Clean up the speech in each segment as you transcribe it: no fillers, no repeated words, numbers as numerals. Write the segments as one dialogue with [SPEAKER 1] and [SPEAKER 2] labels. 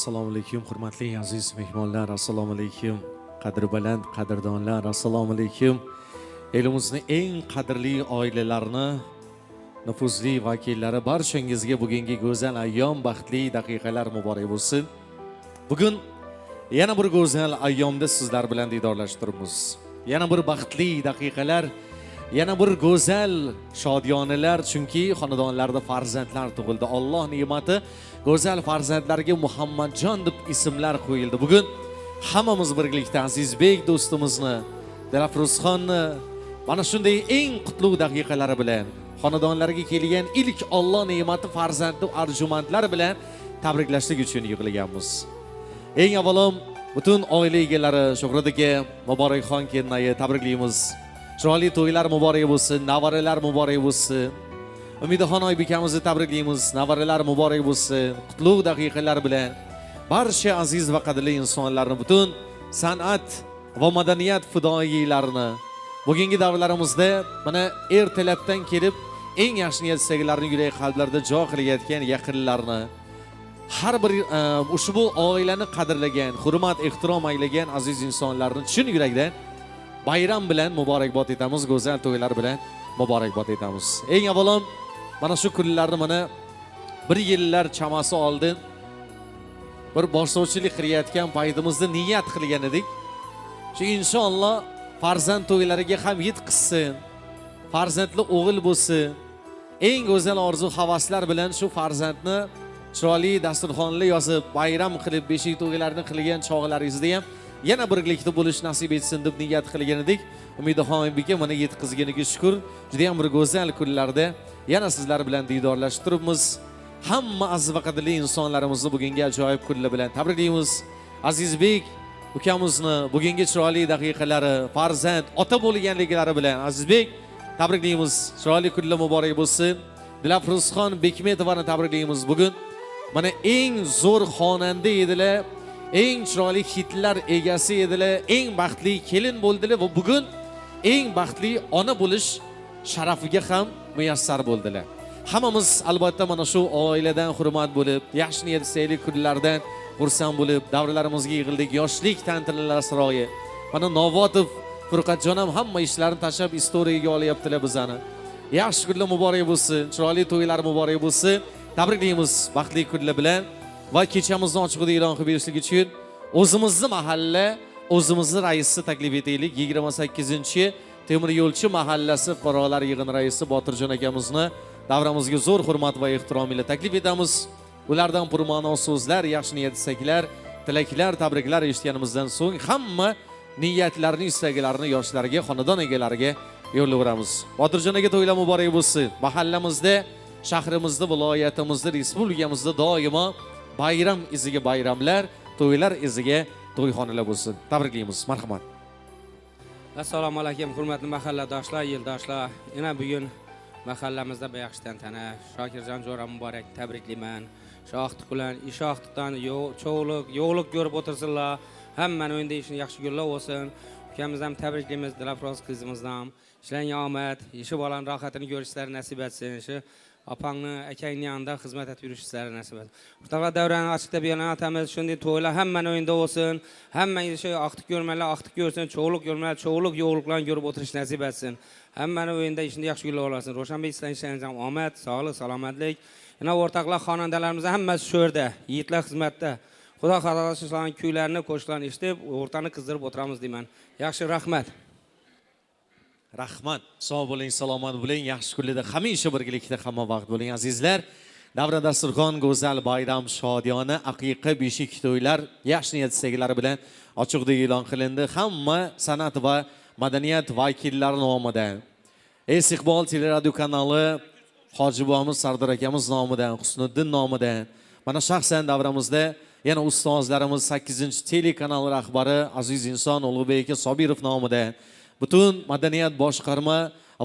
[SPEAKER 1] Assalomu alaykum, hurmatli aziz mehmonlar. Assalomu alaykum, qadri baland qadrdonlar. Assalomu alaykum. Elimizning eng qadrli oilalarini, nufuzli vakillari, barchangizga bugungi go'zal ayyom, baxtli daqiqalar muborak bo'lsin. Bugun yana bir go'zal ayyomda sizlar bilan didorlashtiramiz. Yana bir baxtli daqiqalar, yana bir go'zal shodiyonalar, chunki xonadonlarda farzandlar tug'ildi. Alloh ne'mati go'zal farzandlarga Muhammadjon deb ismlar qo'yildi. Bugun hammamiz birgalikda Azizbek do'stimizni, Dilafruzxonni mana shunday eng qutlug' daqiqalari bilan xonadonlarga kelgan ilk Alloh ne'mati farzandli arjumandlar bilan tabriklashlik uchun yig'ilganmiz. Eng avvalo butun oila egalari Shuhrat aka, Muborakxon kennayi tabriklaymiz. Chiroyli to'ylar muborak bo'lsin, navaralar muborak bo'lsin. Umidaxon oybekamizni tabriklaymiz. Navaralar muborak bo'lsin. Qutlug' daqiqalar bilan barcha aziz va qadrli insonlarni, butun san'at va madaniyat fidoyilarini bugungi davrlarimizda mana ertalabdan kelib eng yaxshi niyat-istaklarini yurak qalblarida joy qilayotgan yaqinlarni, har bir ushbu oilani qadrlagan, hurmat, ehtirom aylagan aziz insonlarni chin yurakdan bayram bilan muborakbod etamiz, go'zal to'ylar bilan muborakbod etamiz. Eng avvalo mana shu kunlarni mana bir yillar chamasi oldin bir boshlovchilik qilayotgan paytimizda niyat qilgan edik. Shu inshaalloh farzand to'ylariga ham yetqizsin, farzandli o'g'il bo'lsin. Eng go'zal orzu havaslar bilan shu farzandni chiroyli dasturxonli yozib bayram qilib beshik to'ylarini qilgan chog'laringizda ham yana birgalikda bo'lish nasib etsin deb niyat qilgan edik. Umidaxon oybeka mana yetkazganiga shukr. Juda ham bir go'zal kunlarda yana sizlar bilan didorlashib turibmiz. Hamma aziz va qadrli insonlarimizni bugungi ajoyib kunlar bilan tabriklaymiz. Azizbek ukamizni bugungi chiroyli daqiqalari, farzand, ota bo'lganliklari bilan Azizbek tabriklaymiz. Chiroyli kunlar muborak bo'lsin. Dilafruzxon Bekmetovani tabriklaymiz. Bugun mana eng zo'r xonanda edilar, eng chiroyli hitlar egasi edilar, eng baxtli kelin bo'ldilar va bugun eng baxtli ona bo'lish sharafiga ham muyassar bo'ldilar. Hammamiz albatta mana shu oiladan hurmat bo'lib, yaxshi niyat-istagan kunlardan xursand bo'lib, davralarimizga yig'ildik. Yoshlik tantanalar saroyi. Mana Novotov, Furqatjon ham hamma ishlarini tashlab istoriyaga olyaptilar bizani. Yaxshi kunlar muborak bo'lsin, chiroyli to'ylar muborak bo'lsin. Tabriklaymiz baxtli kunlar bilan va kechamizni ochiqda e'lon qilib berishlik uchun o'zimizni mahalla, o'zimizni raisni taklif etaylik. 28-Temir yo'lchi mahallasi fuqarolar yig'ini raisi Botirjon akamizni davramizga zo'r hurmat va ehtirom bilan taklif etamiz. Ulardan purma'no so'zlar, yaxshi niyat-istaklar, tilaklar, tabriklar eshitganimizdan so'ng hamma niyatlarini, istaklarini yoshlarga, xonadon egalariga yo'llayveramiz. Botirjon aka to'ylar muborak bo'lsin. Mahallamizda, shahrimizda, viloyatimizda, respublikamizda doimo bayram iziga bayramlar, to'ylar iziga to'yxonalar bo'lsin. Tabriklaymiz. Marhamat.
[SPEAKER 2] Assalomu alaykum, hurmatli mahalladoshlar, yildoshlar. Yana bugun mahallamizda yaxshi tantana. Shokirjon Jo'ra muborak tabriklayman. Shoxti bilan ishoxtidan yo'qlik ko'rib o'tirsinlar. Hammani o'yinda ishini yaxshi kunlar bo'lsin. Ukamizni ham tabriklaymiz, Dilafroz qizimizni ham. Ishlarga omad, ishi bolan rohatini ko'rishlari nasib etsin. Shu opangni, akangning yanında xizmat etib yurishlari nasib etsin. Mustafa davrani ochiqda bayon etamiz. Shunday to'ylar hammani o'yinda bo'lsin. Hammangiz shu oqtiq ko'rmalar, oqtiq ko'rsin, cho'g'liq ko'rmalar, cho'g'liq yo'qliklarni ko'rib o'tirish nasib etsin. Hammani o'yinda ishini yaxshi kunlar bo'lsin. Ro'shanbek ishlanishingiz ham omad, sog'lik, salomatlik. Yana o'rtoqlar, xonandalarimiz hammasi shu yerda, yigitlar xizmatda. Xudo xohlasa shularning kuylarini, qo'shiqlarini eshitib, o'rtani qizdirib o'tiramiz deyman. Yaxshi, rahmat.
[SPEAKER 1] Rahmat. Sog' bo'ling, salomat bo'ling. Yaxshi kunlarda hamisha birgalikda hamma vaqt bo'ling azizlar. Davra dasturxon go'zal bayram shodiyona aqiqa beshik to'ylar yaxshi niyat-istaklari bilan ochiqda e'lon qilindi. Hamma san'at va madaniyat vakillari nomidan, Istiqbol teleradio kanali Hoji bobomiz Sardor akamiz nomidan, Husniddin nomidan, mana shaxsan davramizda yana ustozlarimiz 8-telekanal rahbari aziz inson Ulug'bek Sobirov nomidan butun madaniyat boshqarma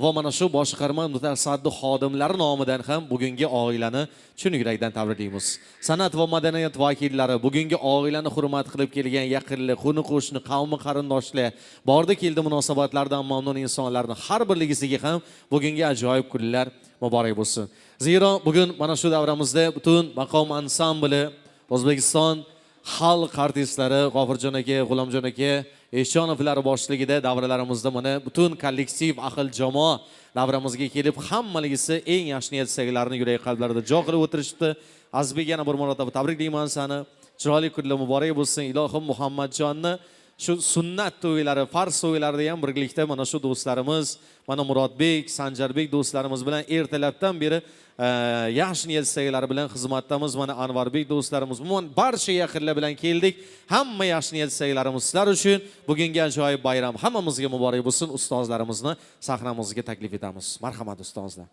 [SPEAKER 1] va mana shu boshqarma mutasaddi xodimlari nomidan ham bugungi oilani chin yurakdan tabriklaymiz. San'at va madaniyat vakillari bugungi oilani hurmat qilib kelgan yaqinlar, qo'ni-qo'shni, qavmi qarindoshlar, borda keldi munosabatlardan mamnun insonlarni har birligisiga ham bugungi ajoyib kunlar muborak bo'lsin. Zero bugun mana shu davramizda butun maqom ansambli O'zbekiston xalq artistlari G'ofurjon aka, G'ulomjon aka, Eshonovlar boshligida davralarimizda mana butun kollektiv ahil jamoa davramizga kelib, hammaligisi eng yaxshi niyat istaklarini yurak qalblarida jo qilib o'tirishdi. Azbek yana bir marotaba tabriklayman seni. Chiroyli kunlar muborak bo'lsin. Ilohim Muhammadjonni shu sunnat to'ylari, farz to'ylarida ham birgalikda mana shu do'stlarimiz, mana Murodbek, Sanjarbek do'stlarimiz bilan ertalabdan beri yaxshi niyat istaklari bilan xizmatdamiz. Mana Anvarbek do'stlarimiz, umuman barcha yaqinlar bilan keldik. Hamma yaxshi niyat istaklarimiz sizlar uchun. Bugungi ajoyib bayram hammamizga muborak bo'lsin. Ustozlarimizni sahnamizga taklif etamiz. Marhamat ustozlar.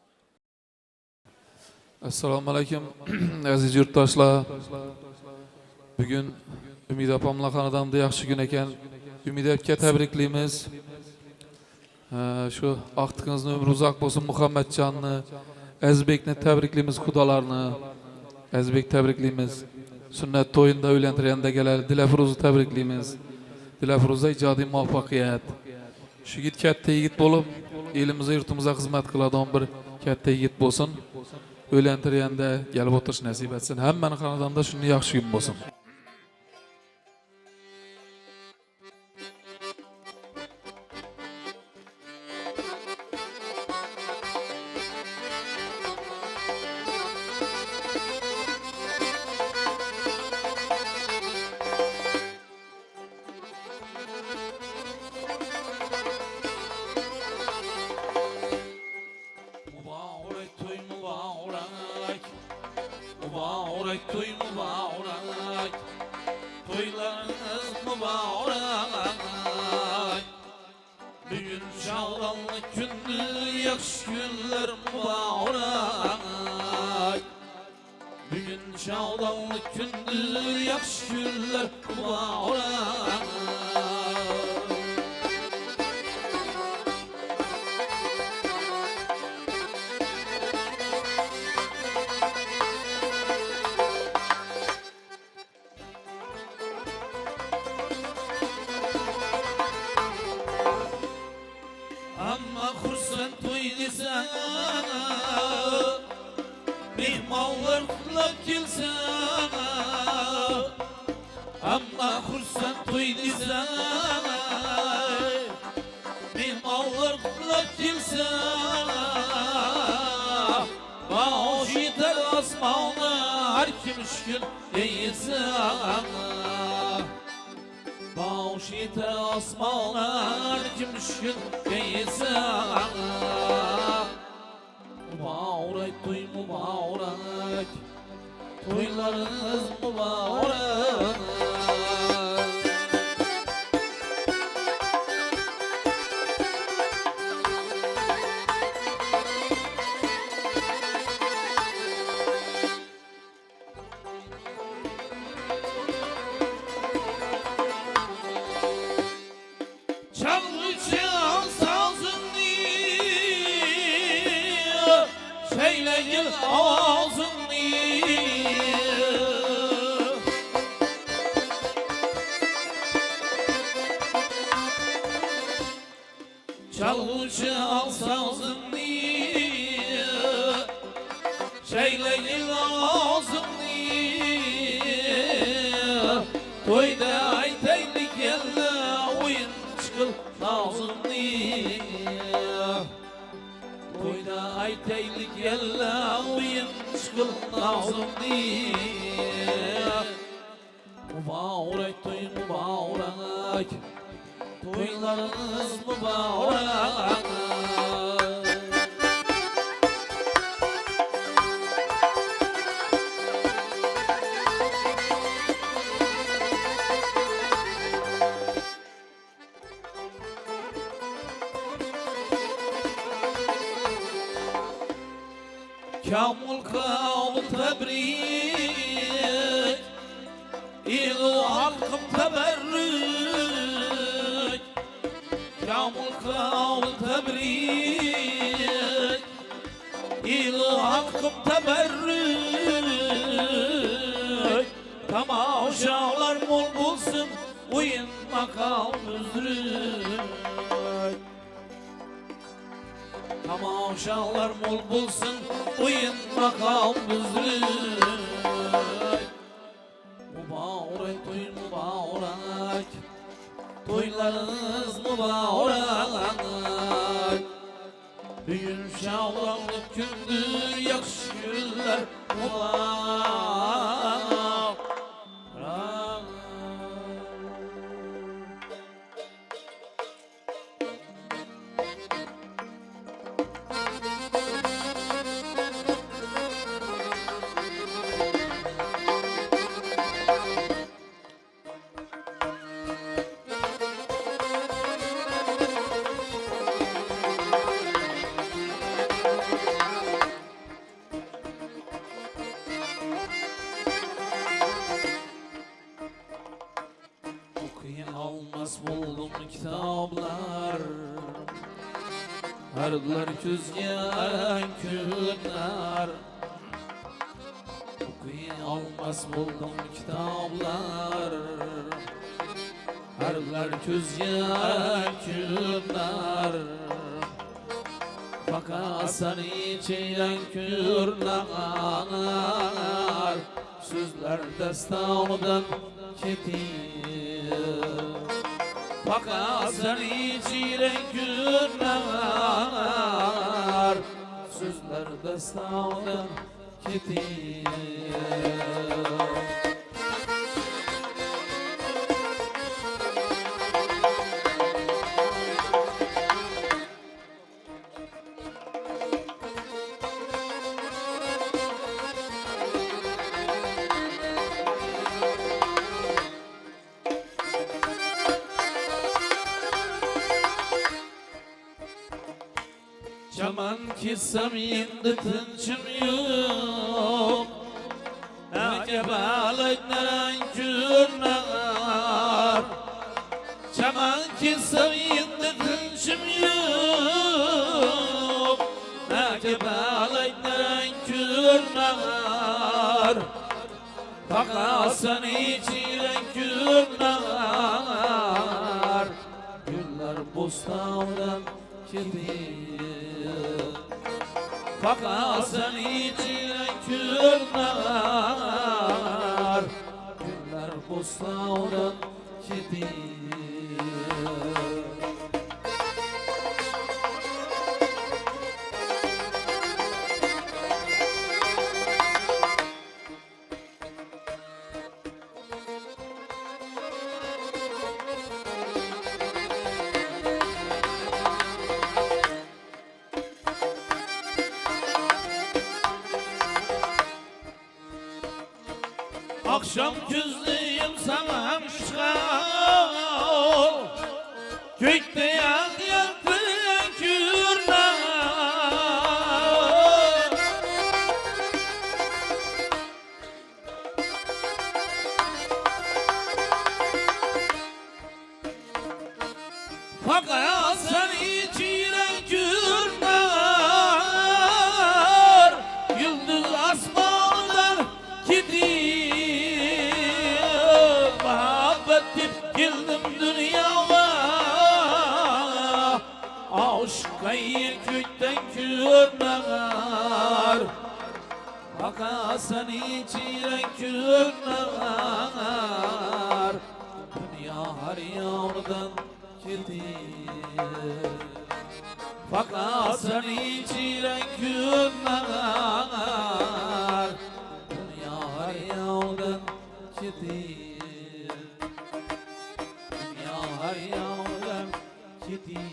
[SPEAKER 3] Assalomu alaykum aziz yurtdoshlar. Bugun Umid opamlar xonadonida yaxshi kun ekan. Umid aka tabriklaymiz. Shu vaqtingizni umri uzoq bo'lsin. Muhammadjonni, Azbekni tabriklaymiz, xudolarni. Azbek tabriklaymiz. Sunnat to'yinda uylantirganda kelar Dilafruzni tabriklaymiz. Dilafruzga ijodiy muvaffaqiyat. Shu yigit katta yigit bo'lib, elimizga, yurtimizga xizmat qiladigan bir katta yigit bo'lsin. Uylantirganda kelib o'tirish nasib etsin. Hammaning xonadonida shunday yaxshi kun bo'lsin.
[SPEAKER 4] Mübarek toy mübarek, toylarınız mübarek. Bugün şadanlı gündür, yaxşı günler mübarek. Bugün şadanlı gündür, yaxşı günler mübarek. Amma kursan toy desen, mehmanlarla gelsen. Amma kursan toy desen, mehmanlarla gelsen. Bağış yeter asmağına, her kim şükür değilsen. Bağış yeter asmalar kim düşkün değilsen. Mübarek toy mübarek, toylarınız mübarek. Çalgıçın sazını, söyleyin ağzını. Çalgıçın sazını, söyleyin ağzını. Toyda aytaylık yalla oyun çıkıl ağzını. Toyda aytaylık yalla oyun çıkıl ağzını. Mübarek toy mübarek, toylarınız mübarek. Kamul kavl tebrik, İlu halkım teberrük. Kamul kavl tebrik, İlu halkım teberrük. Tamaşalar mol bulsun, oyun makam üzrük. Tamaşalar mol bulsun, oyun makam büzrük. mübarek, toy mübarek. Toylarınız mübarek. Bugün şavlanlık gündür, yakşı günler mübarek. Almaz buldum kitaplar, harflar küzgen günler. Almaz buldum kitaplar, harflar küzgen günler. Fakat sen içiren günler, sözler destanıdan ketir. Fakat sen içiren günler, sözler destanıdan ketir. Çaman kissem indi tınçım yok, Acebalıkların günler. Çaman kissem indi tınçım yok, Acebalıkların günler. Fakat sen içiren günler, günler bostandan gidiyor. Fakat sen içiren günler, günler bostandan gidiyor. Akşam küzlüyüm sana müşkal, gökte yaktı kürler. Fakat sen içiren kürler, yıldız asmandan gidiyor. Girdim dünyaya, aşk gayr kökten kürler. Fakat sen içiren kürler, dünya her yandan gidiyor. Fakat sen içiren kürler, dünya her yandan gidiyor. Her yandan gidiyor.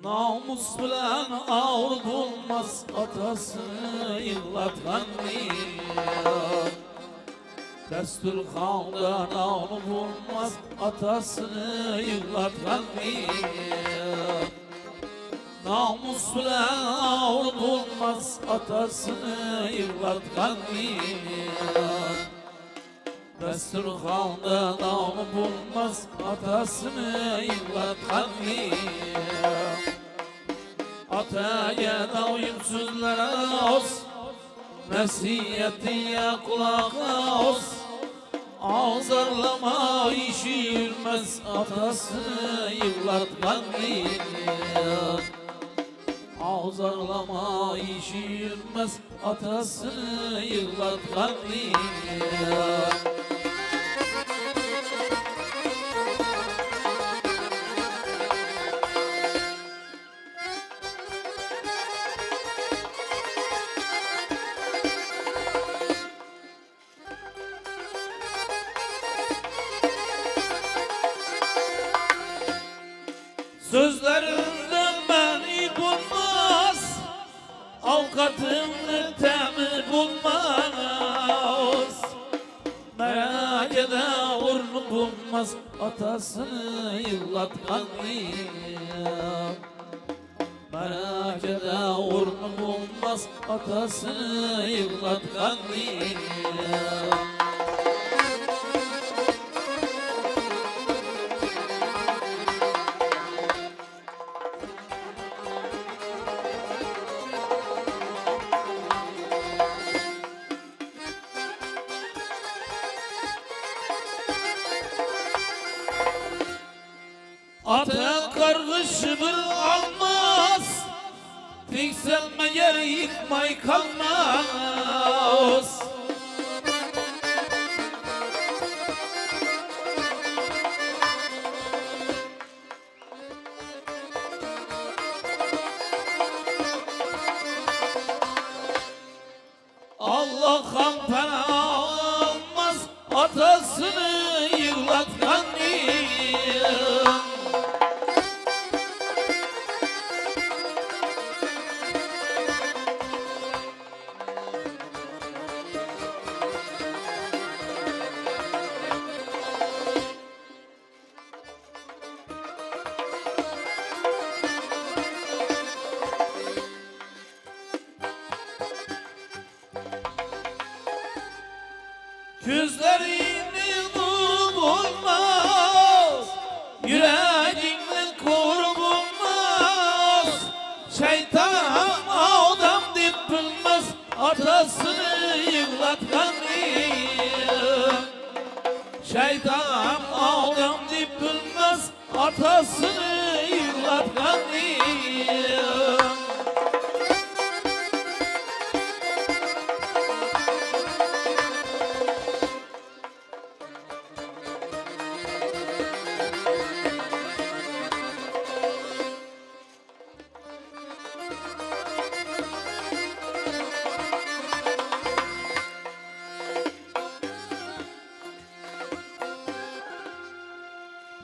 [SPEAKER 4] Namus bilen ağır bulmaz, atasını yıklatkan niye? Desturxandan ağır bulmaz, atasını yıklatkan niye? Namus bilen ağır bulmaz, atasını yıklatkan niye? Dasturxonda nomi bo'lmas otasini yig'latgan Otaga doim so'zlar oz, nasihatiga quloq os. Azarlama işi yürmez atasını yıklatkan Azarlama işi yürmez atasını yıklatkan Sözlerinden beni bulmaz, avukatımın temi bulmaz. Merak ede urnu bulmaz, atasını yıklatkan Merak ede urnu bulmaz, atasını yıklatkan Ata kargışı bir almaz, tikselme yer yıkmay kalmaz. Allah kamper almaz, atasını yıklatkan Gözlerini bulmaz, yüreğini korumaz. Şeytan adam dip bilmez, atasını yıklatkan Şeytan adam dip bilmez, atasını yıklatkan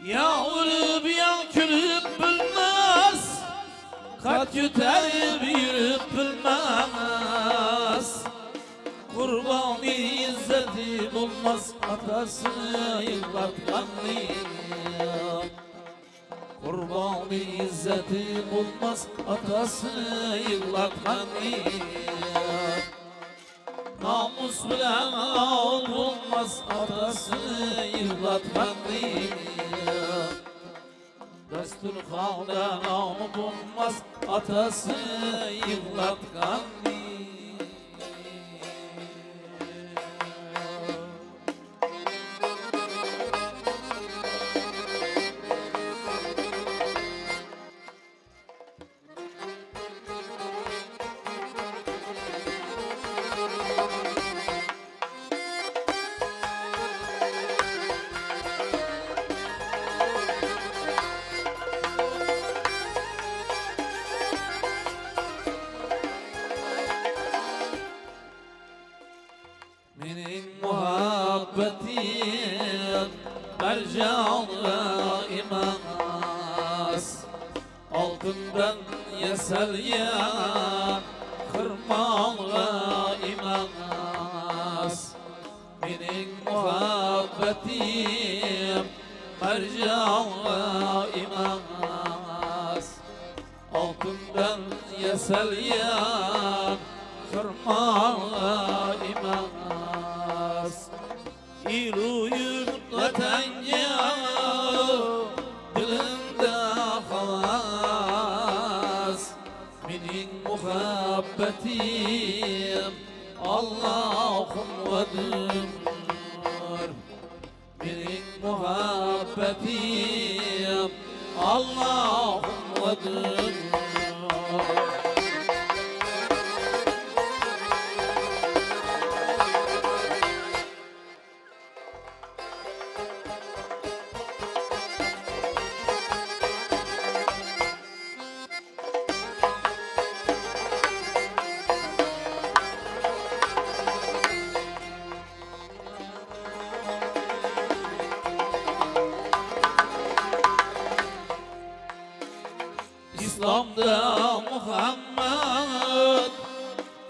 [SPEAKER 4] Yağırıp yakülüp bilmez, kat yüterip yürüp bilmez. Kurban izzeti bulmaz, atasını yıklatkan Kurban izzeti bulmaz, atasını yıklatkan Namus bilen olmaz, atasını yıklatkan Dasturxonda nomi bulmaz, atasını yıklatkan muhabbetin mercanı imanaz Altından yeselyen kırmalı imanaz Benim muhabbetim mercanı imanaz Altından yeselyen kırmalı imanaz İlu Allah'ım vadım Benim muhabbetim Allah'ım vadım İslam'da Muhammed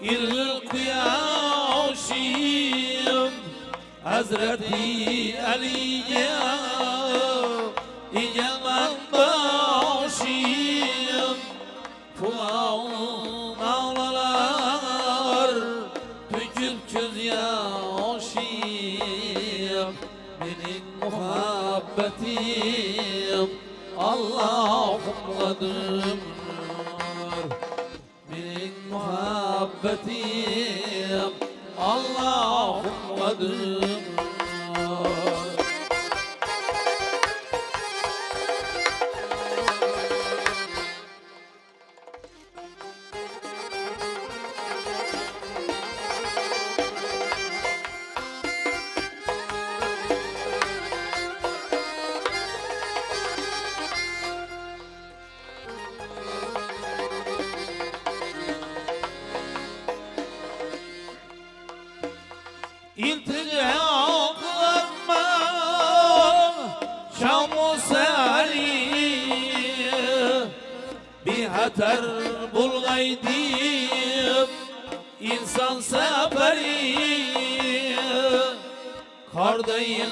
[SPEAKER 4] İl-Kıyaşim Hazreti Ali'ye İgemen başım Kulağın ağlalar Tükür köz yaşım Benim muhabbetim Allah'ım vadım Benim muhabbetim Allah'ım vadım İlticaklanma Şam-ı Sari Bir hater bulgaydım İnsan seferi Kardayın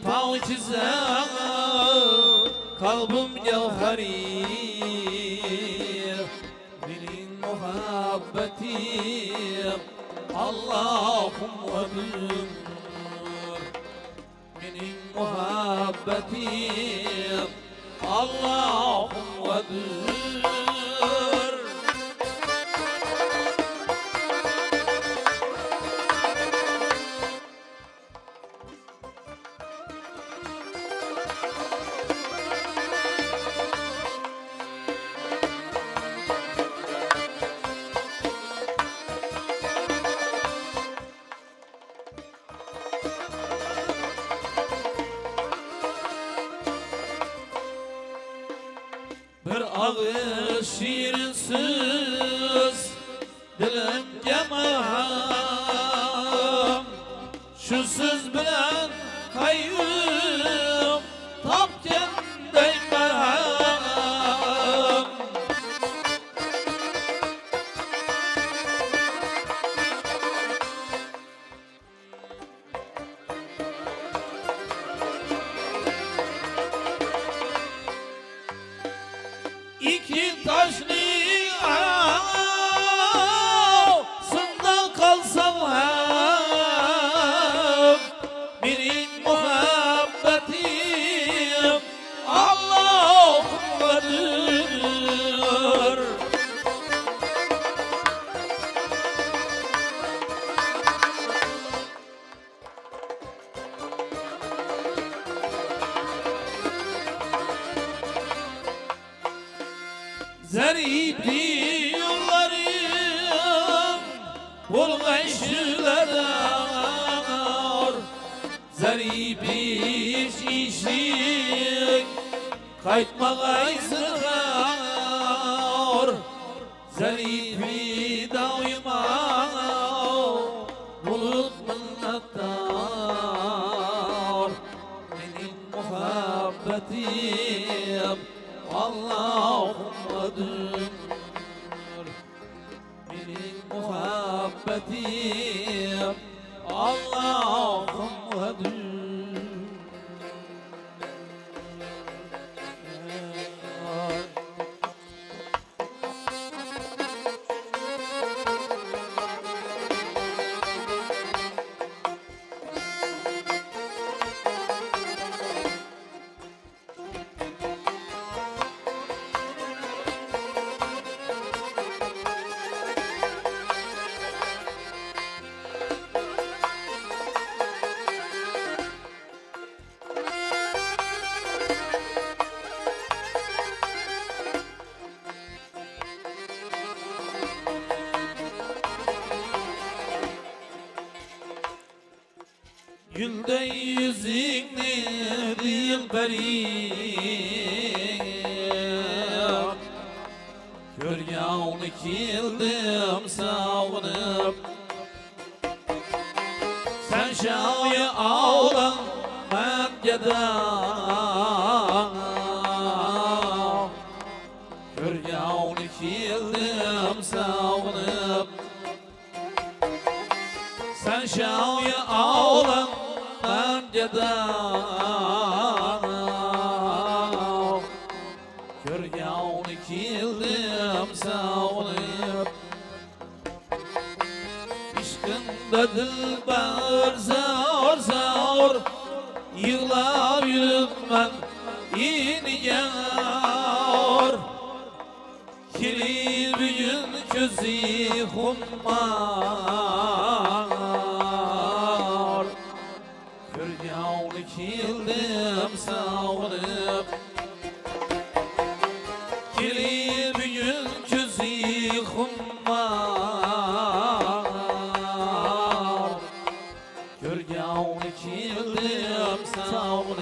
[SPEAKER 4] tavçıza Kalbim cevheri Benim muhabbetim Allah'ım vadım Benim muhabbetim Allah'ım vadım Bir ağız şiirin söz dilimge maham Şu söz bilen kayyum tapkenday merham İki taşlı ağasında kalsam hem Benim muhabbetim Allah'ım vardır Zeribi yollarım bulgaşlar Zeribi şişik kaytmagay sırgar Zeribi daima bulut minnettar Benim muhabbetim Allah'ım vadım Benim muhabbetim Allah'ım vadım Gülden yüzünü dilberim Körgağını kildim sağınıp Sen şahı ağlan ben gedam Körgağını kildim sağınıp Sen şahı ağlan ben gedam Körgağını kildim sağınıp İşkında dilber zor zor Yığlab yürüp ben iniyor Kirir bir gün közü hummar Körgağını kildim sağınıp Kirir bir gün közü hummar Körgağını kildim sağınıp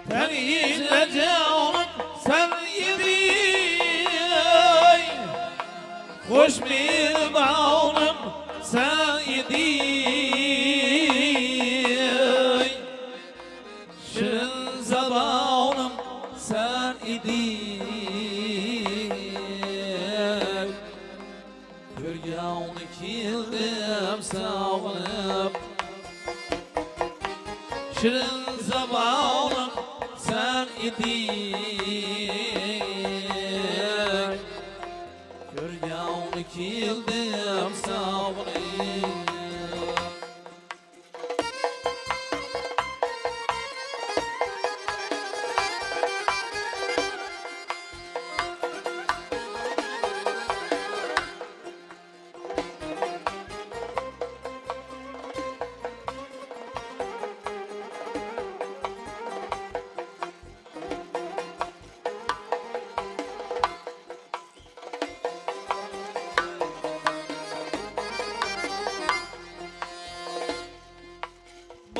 [SPEAKER 4] Sen yiyince canım sen yedin Hoş bir bağım sen yedin Şirin zamanım sen idin Körgağını kildim sağınıp Şirin zamanım sen idin Körgağını kildim sağınıp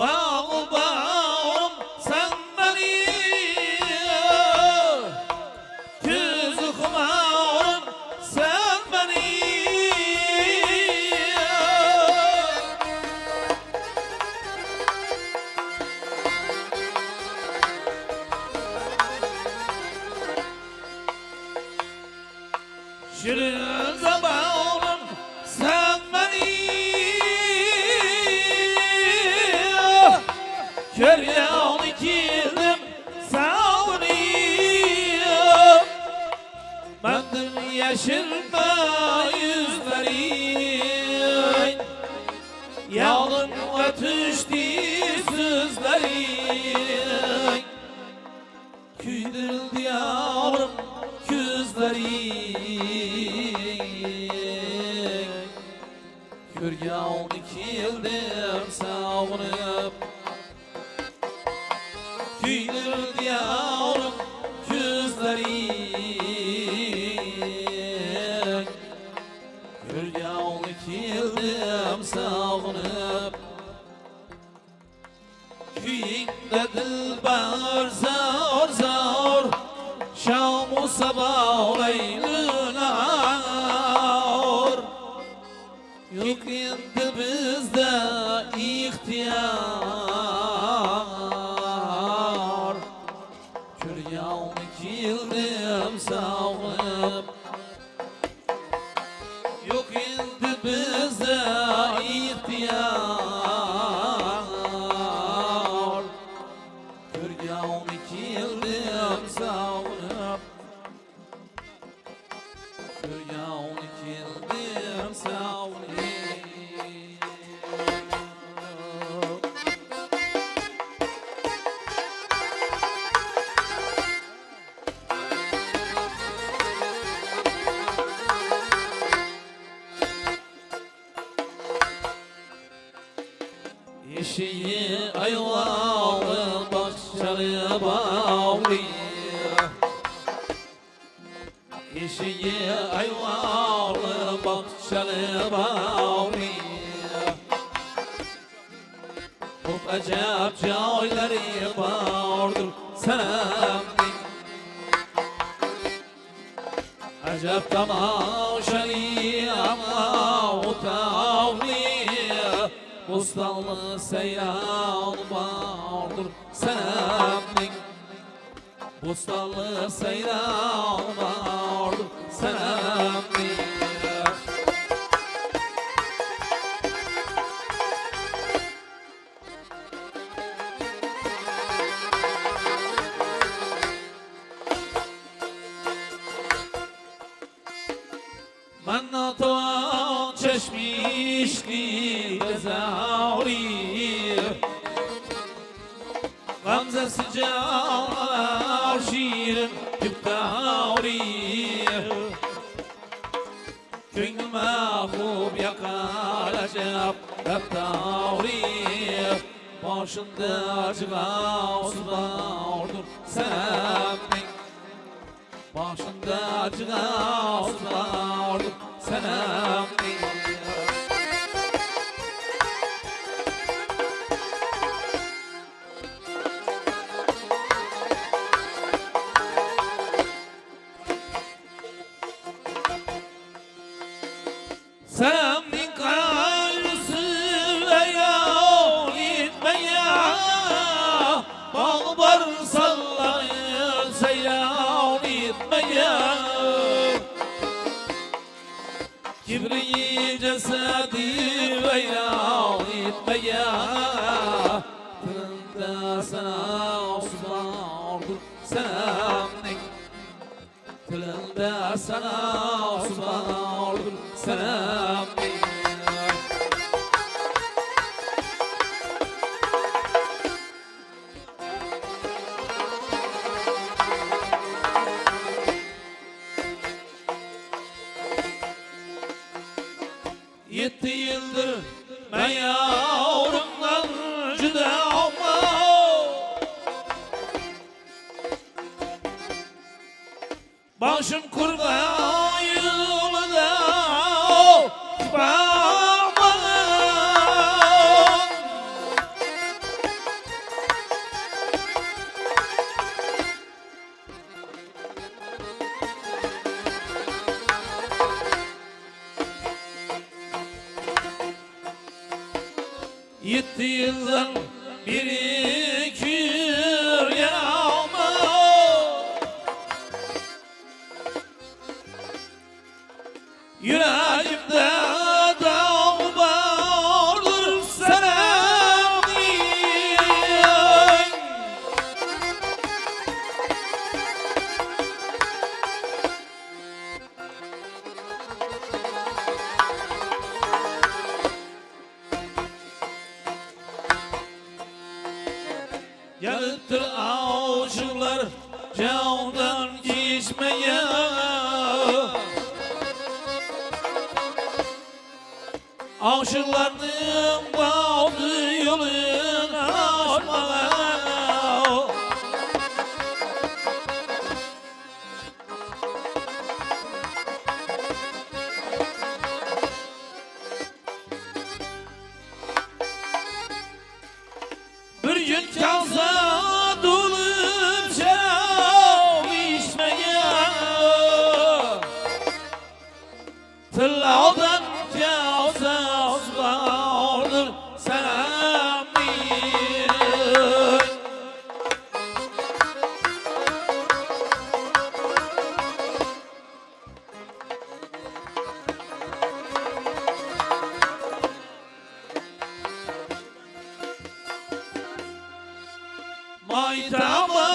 [SPEAKER 4] Bağ bağım sen beni Küz kumarım sen beni Şirin zamanım sen beni Körgağını kildim sağınıp Bendim yeşilme yüzlerin Yağın ötüştü sözlerin Küydürüldü yavrum küzlerin Körgağını kildim sağınıp Küydürüldü yavrum küzlerin Körgağını kildim sağınıp Köyünde dilber zor zor Şam-ı sabah leylün ağır Yok endi bizde ihtiyar Körgağını kildim sağınıp Yok endi bizde ihtiyar Körgağını kildim sağınıp Körgağını kildim sağınıp eşeği ayvalı bakışları bağlı. Eşeği ayvalı bakışları bağlı. Çok acayip joyları vardır senemlik. Acayip tamaşalı ama utavlı. Bostanlı seyran vardır senemlik. Bostanlı seyran vardır senemlik. من تو چشمیشلی بزاری غمزه سجار شیرین جبتاری Köyüm mahbub yakalacak Raptari Başında acığa vardır senin Başında acığa vardır senin Senin kalbisi veya gitmeye Bağbar sallayır seyran etmeye Kibriyi cesedi veya etmeye Tılında sana osmandır senin Tılında sana osmandır senin Yetti yıldır ben yavrumdan cüda olma Başım kurban yolunda bağman Yetti yıldan birikir yağma Yüreğimde dağ vardır senin Yanıttır aşıklar candan geçmeye Aşıklarının bağlı yolunu aşmaya Bir gün kalsa dolup şarap içmeye Tılağdan kalsa vardır selamın Maytama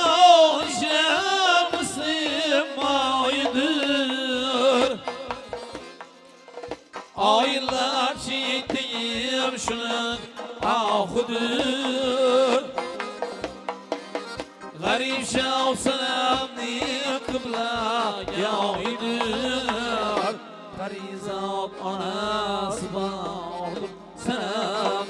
[SPEAKER 4] şemsim aydır Aylar çektiğim şunun ahıdır Garip şavsanamni kıbla yaydır Parizat anası vardır selamın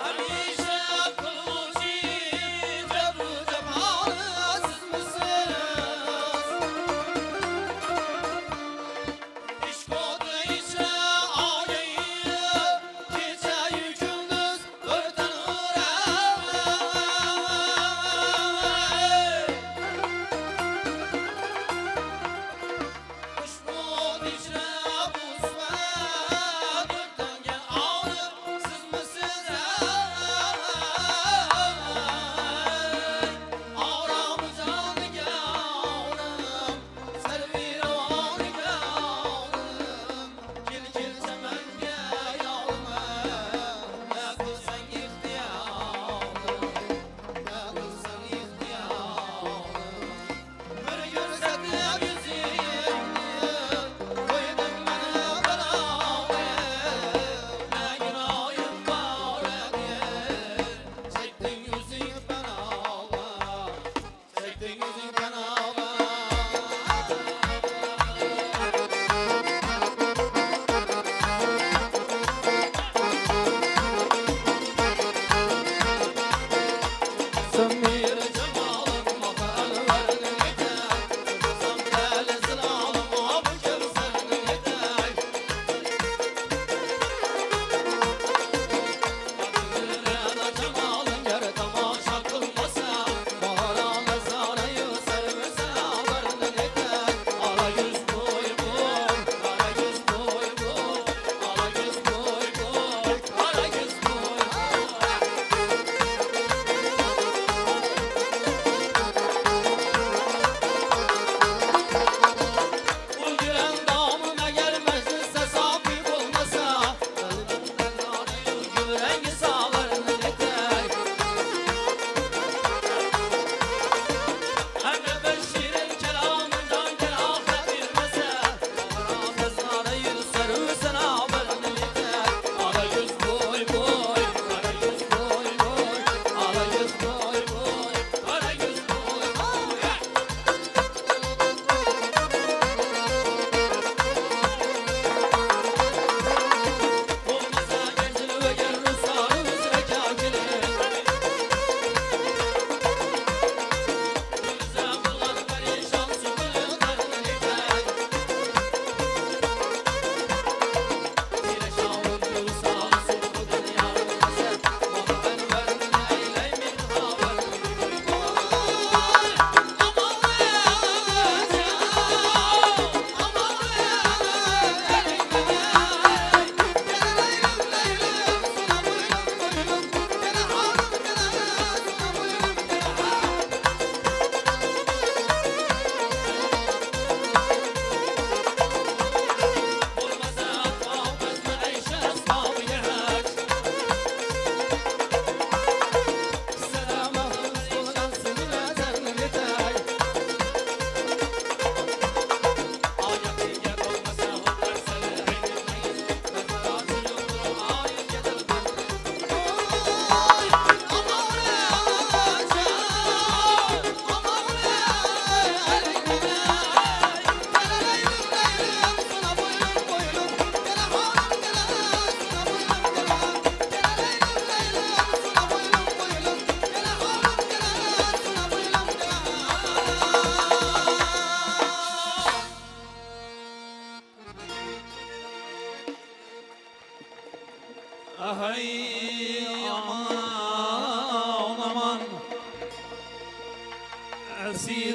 [SPEAKER 4] Hamisha kılmıcı, cebru cemalı siz misiniz?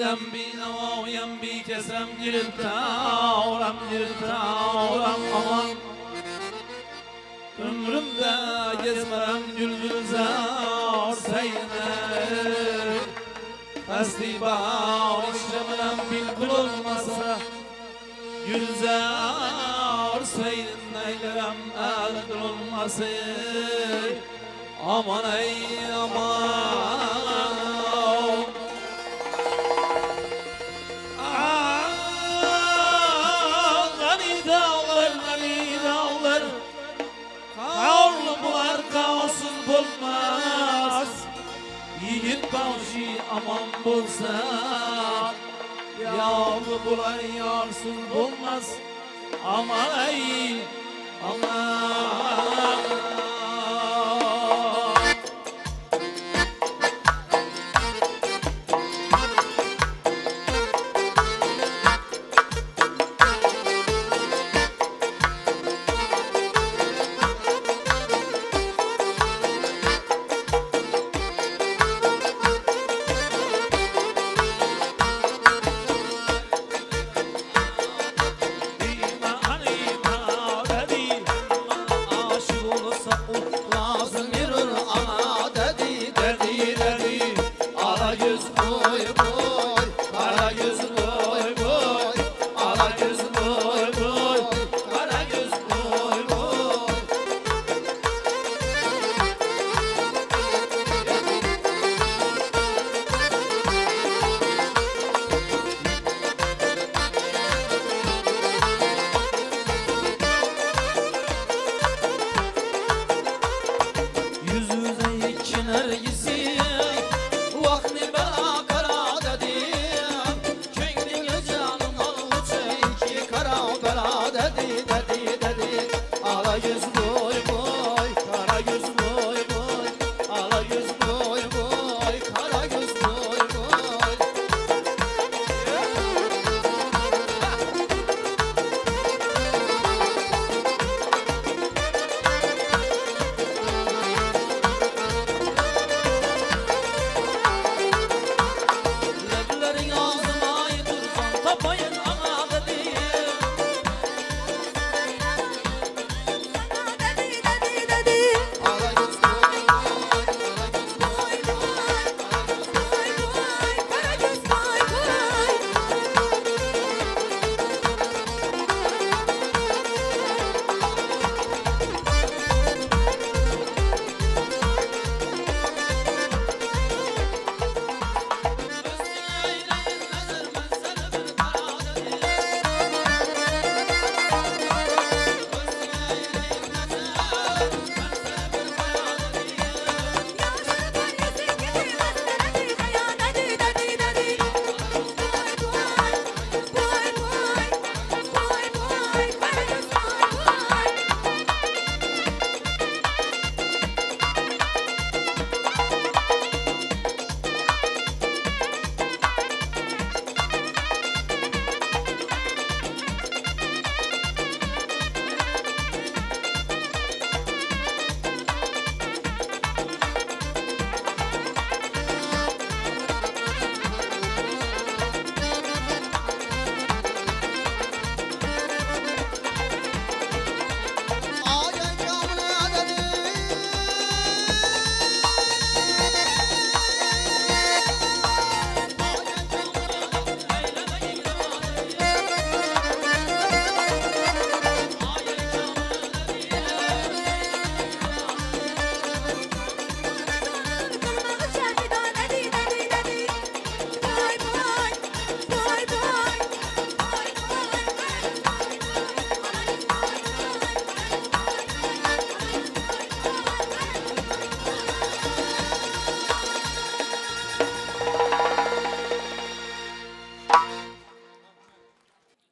[SPEAKER 4] Yam bi navo yam bi kesam diriltavram aman. Ömrümde gezmem gülgülzar sayını. Asli bahar işlemem bilgül olmasa Gülzar sayın neylerim ağır olması Aman ey aman Gani dağlar Kavlu bular kavsuz bulmaz Yiğit bağışı aman bulsa Yavru bulay yarsız bulmaz Aman ey aman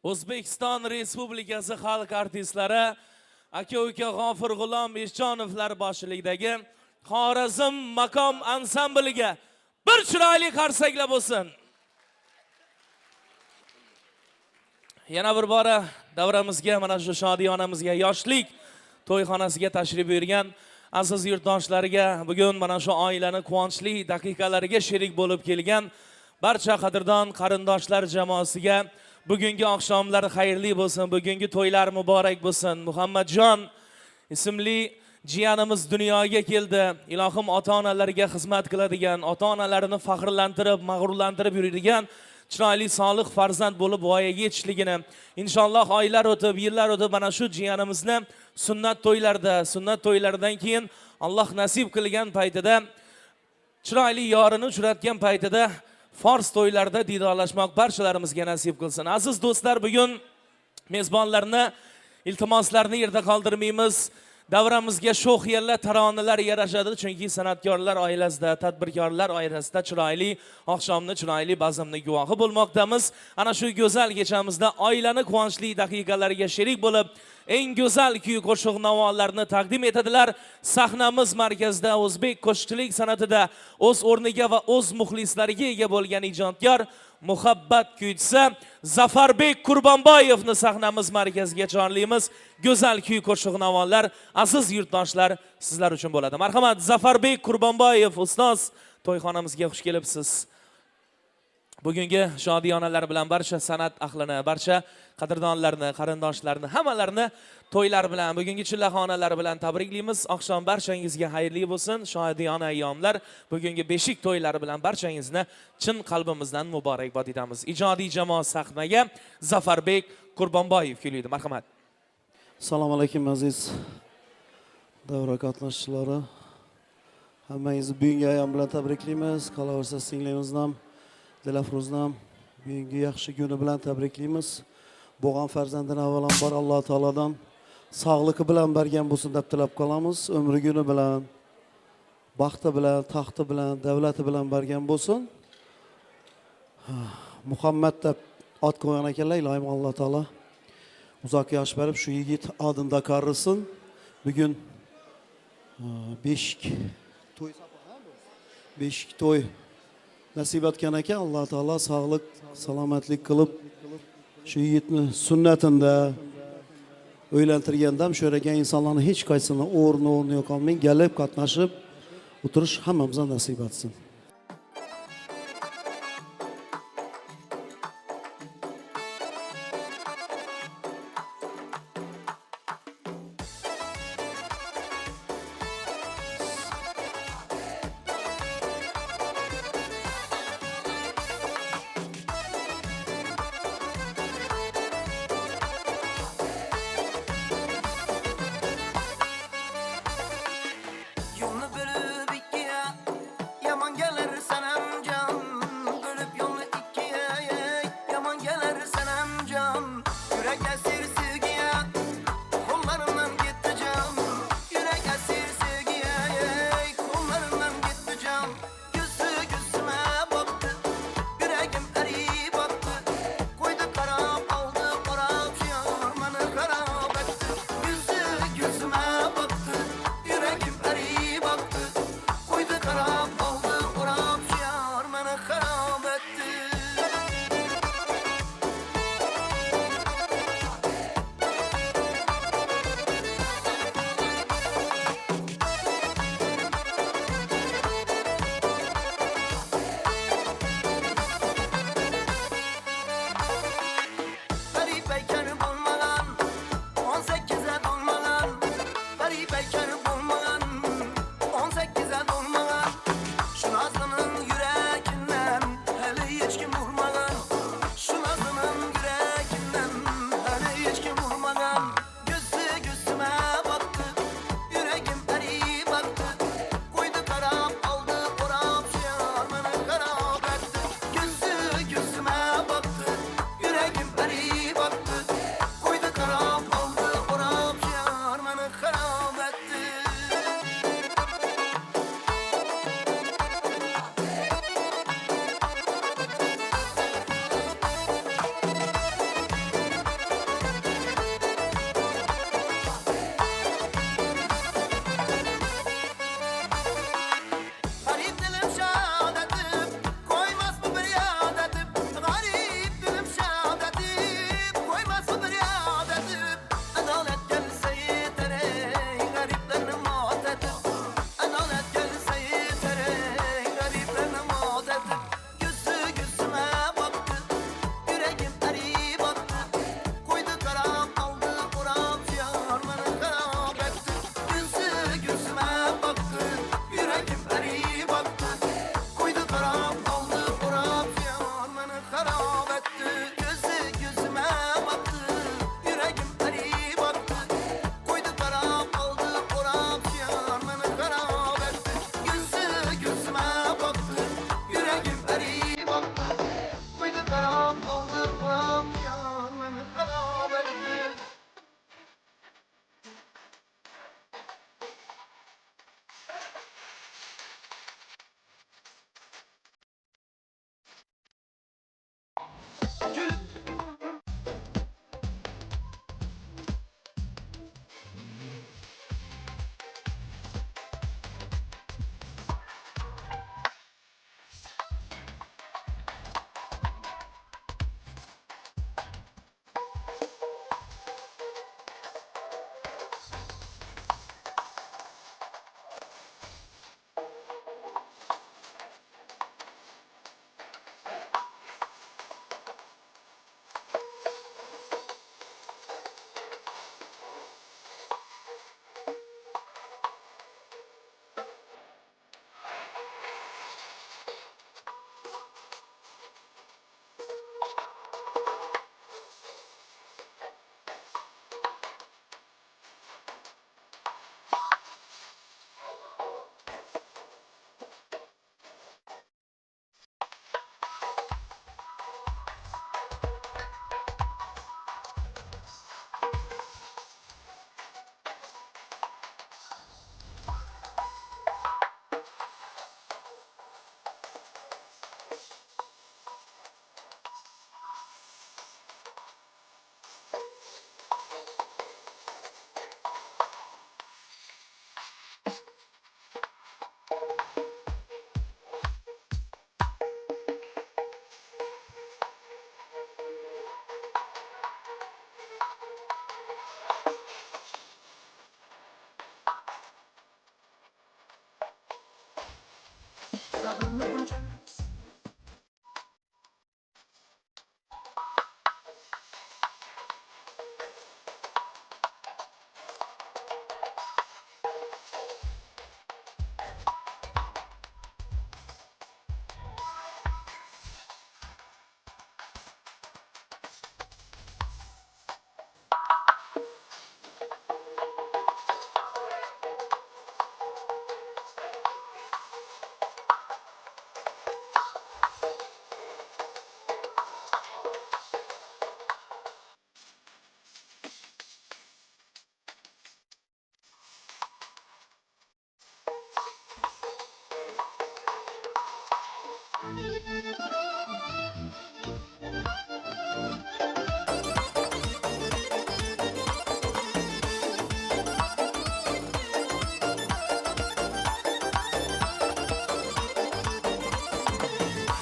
[SPEAKER 4] O'zbekiston Respublikasi xalq artistlari aka-uka G'ofir G'ulom Eshjonovlar boshchiligidagi Xorazm maqom ansambliga bir chiroyli qarsaklar bo'lsin. Yana bir bora davramizga, mana shu shodiyonamizga, yoshlik to'yxonasiga tashrif buyurgan aziz yurtdoshlarga, bugun mana shu oilaning quvonchli daqiqalariga sherik bo'lib kelgan barcha qadrdon qarindoshlar jamoasiga bugungi oqshomlar xayrli bo'lsin, bugungi to'ylar muborak bo'lsin. Muhammadjon ismli jiyanimiz dunyoga keldi. Ilohim ota-onalarga xizmat qiladigan, ota-onalarini faxrlantirib, mag'rurlantirib yuradigan chiroyli solih farzand bo'lib voyaga yetishligini, inshaalloh oylar o'tib, yillar o'tib mana shu jiyanimizni sunnat to'ylaridan keyin Alloh nasib qilgan paytida, chiroyli yorini uchratgan paytida fors to'ylarida didorlashmoq barchalarimizga nasib qilsin. Aziz do'stlar, bugun mezbonlarni iltimoslarni yerda qoldirmaymiz. Davramizga sho'x yerlar, taronalar yarashadi, chunki san'atkorlar oilasida, tadbirkorlar oilasida chiroyli oqshomni, chiroyli bazmni guvohi bo'lmoqdamiz. Ana shu go'zal kechamizda oilani quvonchli daqiqalariga sherik bo'lib, eng go'zal kuy qo'shiq navolarni taqdim etadilar. Sahnamiz markazida o'zbek qo'shiqchilik san'atida o'z o'rniga va o'z muxlislariga ega bo'lgan ijodkor, muhabbat kuychisi Zafarbek Qurbonboyevni sahnamiz markaziga chorlaymiz. Go'zal kuy qo'shiq navolar aziz yurtdoshlar sizlar uchun bo'ladi. Marhamat, Zafarbek Qurbonboyev ustoz, to'yxonamizga xush kelibsiz. Bugungi shodiyonalar bilan barcha san'at ahlini, barcha qadrdonlarni, qarindoshlarni, hammalarni to'ylar bilan, bugungi chillaxonalar bilan tabriklaymiz. Oqshom barchangizga xayrli bo'lsin. Shodiyona ayyomlar, bugungi beshik to'ylari bilan barchangizni chin qalbimizdan muborakbod etamiz. Ijodiy jamoa sahnaga Zafarbek Qurbonboyev keladi. Marhamat.
[SPEAKER 5] Assalomu alaykum aziz davra qatnashchilari. Hammangizni bugungi ayyom bilan tabriklaymiz. Qolaversa singlimizni ham, Dilafruzni ham bugungi yaxshi kuni bilan tabriklaymiz. Bo'lgan farzandini avvalambor Alloh taolodan sog'ligi bilan bergan bo'lsin deb tilab qolamiz. Umri kuni bilan, baxti bilan, taxti bilan, davlati bilan bergan bo'lsin. Muhammad deb ot qo'ygan ekanlar, ilohim Alloh taolo uzoq yosh berib shu yigit odinda qarrisin. Bugun beshik to'y nasib etgan ekan. Alloh taolo sog'lik, salomatlik qilib shu yigitni sunnatida o'ylantirganda ham sho'ragan insonlarni hech qaysini o'rni yo'qolmay kelib qatnashib o'tirish hammamizga nasib etsin.
[SPEAKER 6] Yo'lni bilib ikkiga yomon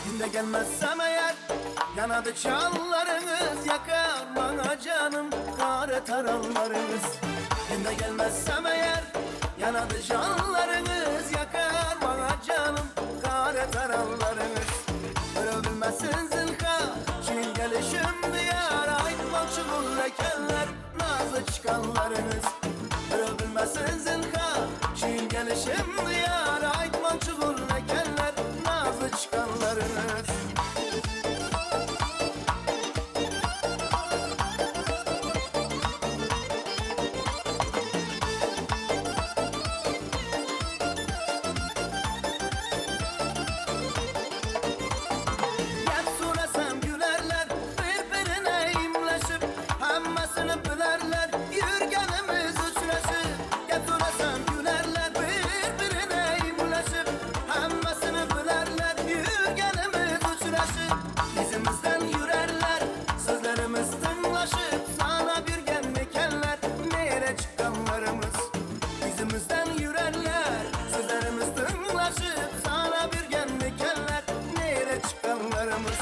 [SPEAKER 6] Günde gelmezsem eğer yanadı çallarınız, yakar bana canım kare taranlarınız. Günde gelmezsem eğer yanadı canlarınız, yakar bana canım kare taranlarınız. Ölebilmezsin zinka şimdi gelişim diyar, aytmak çubuğun lekeller nazlı çıkanlarınız. Ölebilmezsin zinka şimdi gelişim diyar, aytmak çubuğun lekeller nazlı çıkanlarınız. Hep söylesem gülerler, birbirine imleşip hemmesini bilerler, yürgenimiz uçleşir. Hep söylesem gülerler, birbirine imleşip hemmesini bilerler, yürgenimiz uçleşir. Dizimizden yürerler, sözlerimiz tınlaşıp sana bir gelmekenler, nereye çıkanlarımız. Dizimizden yürerler, sözlerimiz tınlaşıp sana bir gelmekenler, nereye çıkanlarımız.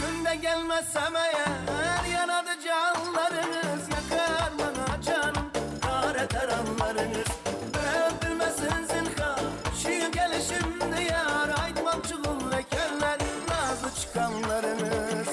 [SPEAKER 6] Günde gelmezsem eğer yanadı canlarınız, yakar bana canım kare taranlarınız. Öpülmesin zinhar şu gelişim diyar, aytmam çubuğun lekeller nazlı çıkanlarınız.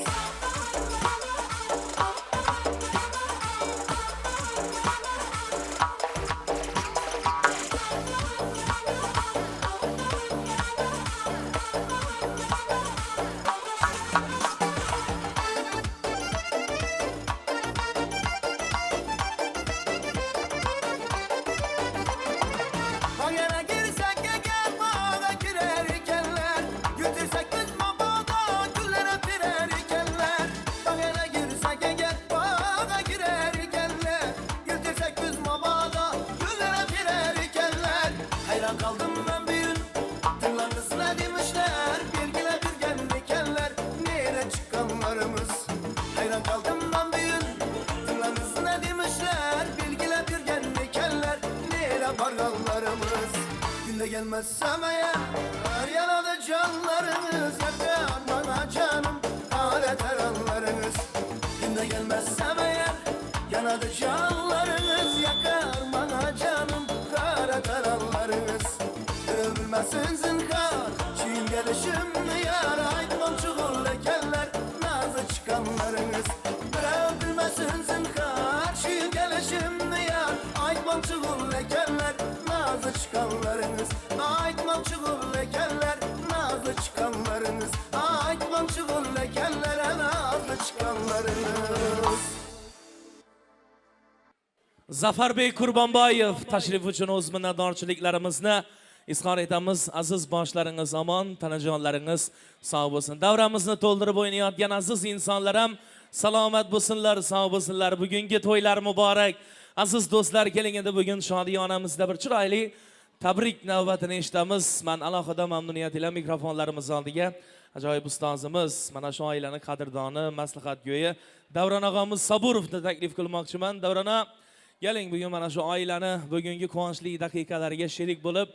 [SPEAKER 6] Bagana girsek eğer bağa girer ikenler, götürsek biz mabada güllere birer ikenler. Bagana girsek eğer bağa girer ikenler, götürsek biz mabada güllere birer ikenler. Hayran kaldım ben bir gün, tırlarınızla demişler, bilgile bir gelmekenler, nereye çıkanlarımız. Hayran kaldım ben bir gün, tırlarınızla demişler, bilgile bir gelmekenler, nereye pargallarımız. Günde gelmezsem eğer yanadı canlarınız, yakar bana canım kare taranlarınız. Günde gelmezsem eğer yanadı canlarınız, yakar bana canım kare taranlarınız. Öpülmesin zinhar çiğin gelişim diyar, aytmam çubuğun lekeller nazlı çıkanlarınız. Öpülmesin zinhar çiğin gelişim diyar, aytmam çubuğun lekeller nazlı çıkanlarınız. Aytmam çubuğun lekeller nazlı çıkanlarınız. Aytmam çubuğun lekeller nazlı çıkanlarınız.
[SPEAKER 4] Zafar Bey Qurbonboyev tashrif uchun o'z minnatdorchiliklarimizni izhor etamiz. Aziz boshlaringiz omon, tanajonlaringiz sog' bo'lsin. Davramizni to'ldirib o'ynayotgan aziz insonlar ham salomat bo'lsinlar, sog' bo'lsinlar. Bugungi to'ylar muborak. Aziz do'stlar, keling endi bugun shodiyonamizda bir chiroyli tabrik navbatini eshitamiz. Men alohida mamnuniyat bilan mikrofonlarimiz oldiga ajoyib ustozimiz, mana shu oilaning qadrdoni, maslahatgo'yi Davron og'amiz Saburovni taklif qilmoqchiman. Davron aka, keling bugun mana shu oilani bugungi quvonchli daqiqalariga sherik bo'lib,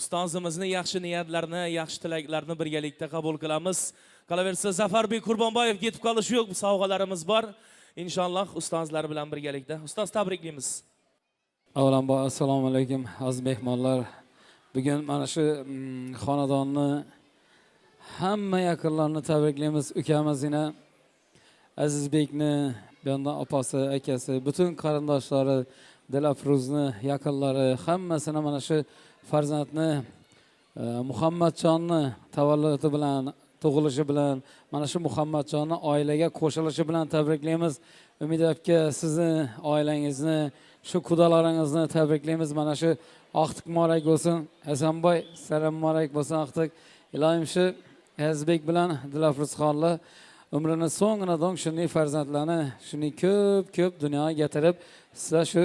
[SPEAKER 4] ustozimizni yaxshi niyatlarini, yaxshi tilaklarini birgalikda qabul qilamiz. Qolaversa Zafarбек Qurbonboyev ketib qolishi yo'q, savg'alarimiz bor. Inshaalloh ustozlar bilan birgalikda. Ustoz, tabriklaymiz.
[SPEAKER 7] Avvalambor assalomu alaykum aziz mehmonlar. Bugun mana shu xonadonni hamma yaqinlarni tabriklaymiz. Ukamiz yana Azizbekni, bundan opasi, akasi, butun qarindoshlari, Dilafruzni yaqinlari hammasini mana shu farzandni Muhammadjonni tavalludi bilan, tug'ilishi bilan, mana shu Muhammadjonni oilaga qo'shilishi bilan tabriklaymiz. Umid aka, sizni oilangizni, shu qudalaringizni tabriklaymiz. Mana shu Aqtiq muborak bo'lsin. Hasanboy, salom muborak bo'lsin Aqtiq. Ilohim shu Azizbek bilan Dilafruzxonlar umrini so'ngina dong shunday farzandlarni, shunday ko'p dunyoga keltirib, sizlar shu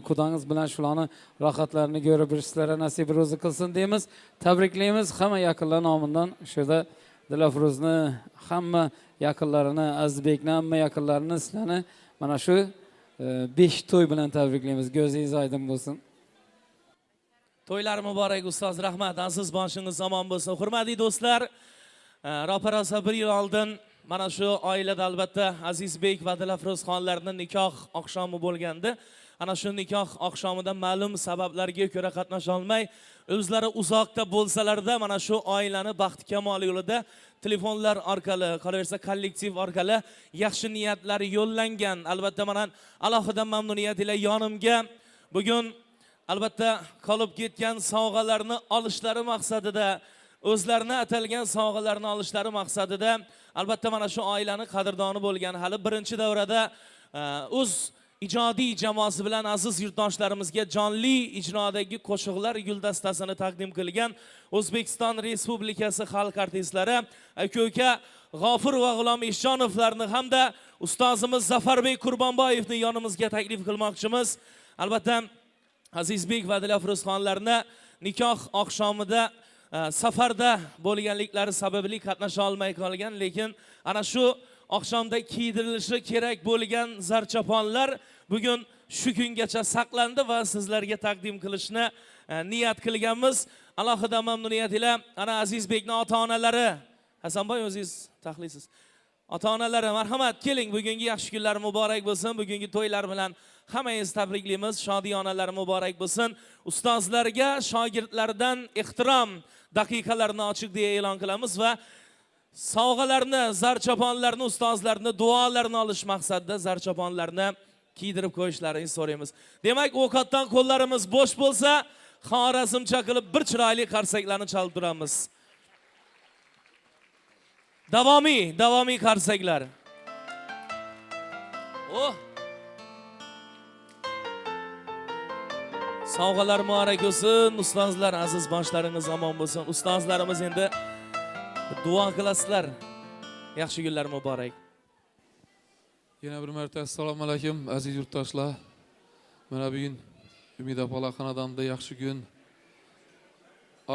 [SPEAKER 7] qudangiz bilan shularni rohatlarini ko'rib sizlarga nasib ro'zi qilsin deymiz. Tabriklaymiz hamma yaqinlar nomidan. Shunda Dilafruzni, hamma yaqinlarini, Azizbekni hamma yaqinlarini sizlarni mana shu 5 to'y bilan tabriklaymiz. Ko'zingiz oydin bo'lsin.
[SPEAKER 4] To'ylar muborak ustoz, rahmat. Aziz boshingiz omon bo'lsin. Hurmatli do'stlar, ro'parasi bir yil oldin mana shu oilada albatta Azizbek va Dilafruzxonlarning nikoh oqshomi bo'lgandi. Ana shu nikoh oqshomida ma'lum sabablarga ko'ra qatnasha olmay, o'zlari uzoqda bo'lsalarda mana shu oilani baxti kamol yo'lida telefonlar orqali, qolaversa kollektiv orqali yaxshi niyatlar yo'llangan. Albatta mana alohida mamnuniyat ila yonimga bugun albatta qolib ketgan sovg'alarni olishlari maqsadida, o'zlarini atalgan sovg'alarni olishlari maqsadida albatta mana shu oilani qadrdoni bo'lgan hali birinchi davrada o'z ijodiy jamoasi bilan aziz yurtdoshlarimizga jonli ijrodagi qo'shiqlar guldastasini taqdim qilgan O'zbekiston Respublikasi xalq artistlari aka G'ofur va G'ulom Eshjonovlarni hamda ustozimiz Zafarbek Qurbonboyevni yonimizga taklif qilmoqchimiz. Albatta Azizbek va Dilafruzxonlarni nikoh oqshomida safarda bo'lganliklari sababli qatnasha olmay qolgan, lekin ana shu oqshomda kiydirilishi kerak bo'lgan zarchaponlar bugun shu kungacha saqlandi va sizlarga taqdim qilishni niyat qilganmiz. Alohida mamnuniyat ila ana Azizbekning ota-onalari, Hasanboy o'zingiz tahlilsiz. Ota-onalari marhamat, keling, bugungi yaxshi kunlar muborak bo'lsin. Bugungi to'ylar bilan hammangizni tabriklaymiz. Shodiyonalar muborak bo'lsin. Ustozlarga shogirdlardan ehtirom daqiqalarini ochiq deya e'lon qilamiz va sovg'alarni, zarchaponlarni, ustozlarni duolarini olish maqsadida zarchaponlarni kiydirib qo'yishlarini so'raymiz. Demak, ovqatdan qo'llarimiz bo'sh bo'lsa, xorazmcha qilib bir chiroyli qarsaklarni chalib turamiz. Davomiy qarsaklar. Sovg'alar muborak bo'lsin, ustozlar, aziz boshlaringiz omon bo'lsin. Ustozlarimiz endi duo qilasizlar. Yaxshi kunlar muborak.
[SPEAKER 3] Yana bir marta assalomu alaykum aziz yurtdoshlar. Mana bugun Umid Apola xonadonida yaxshi kun.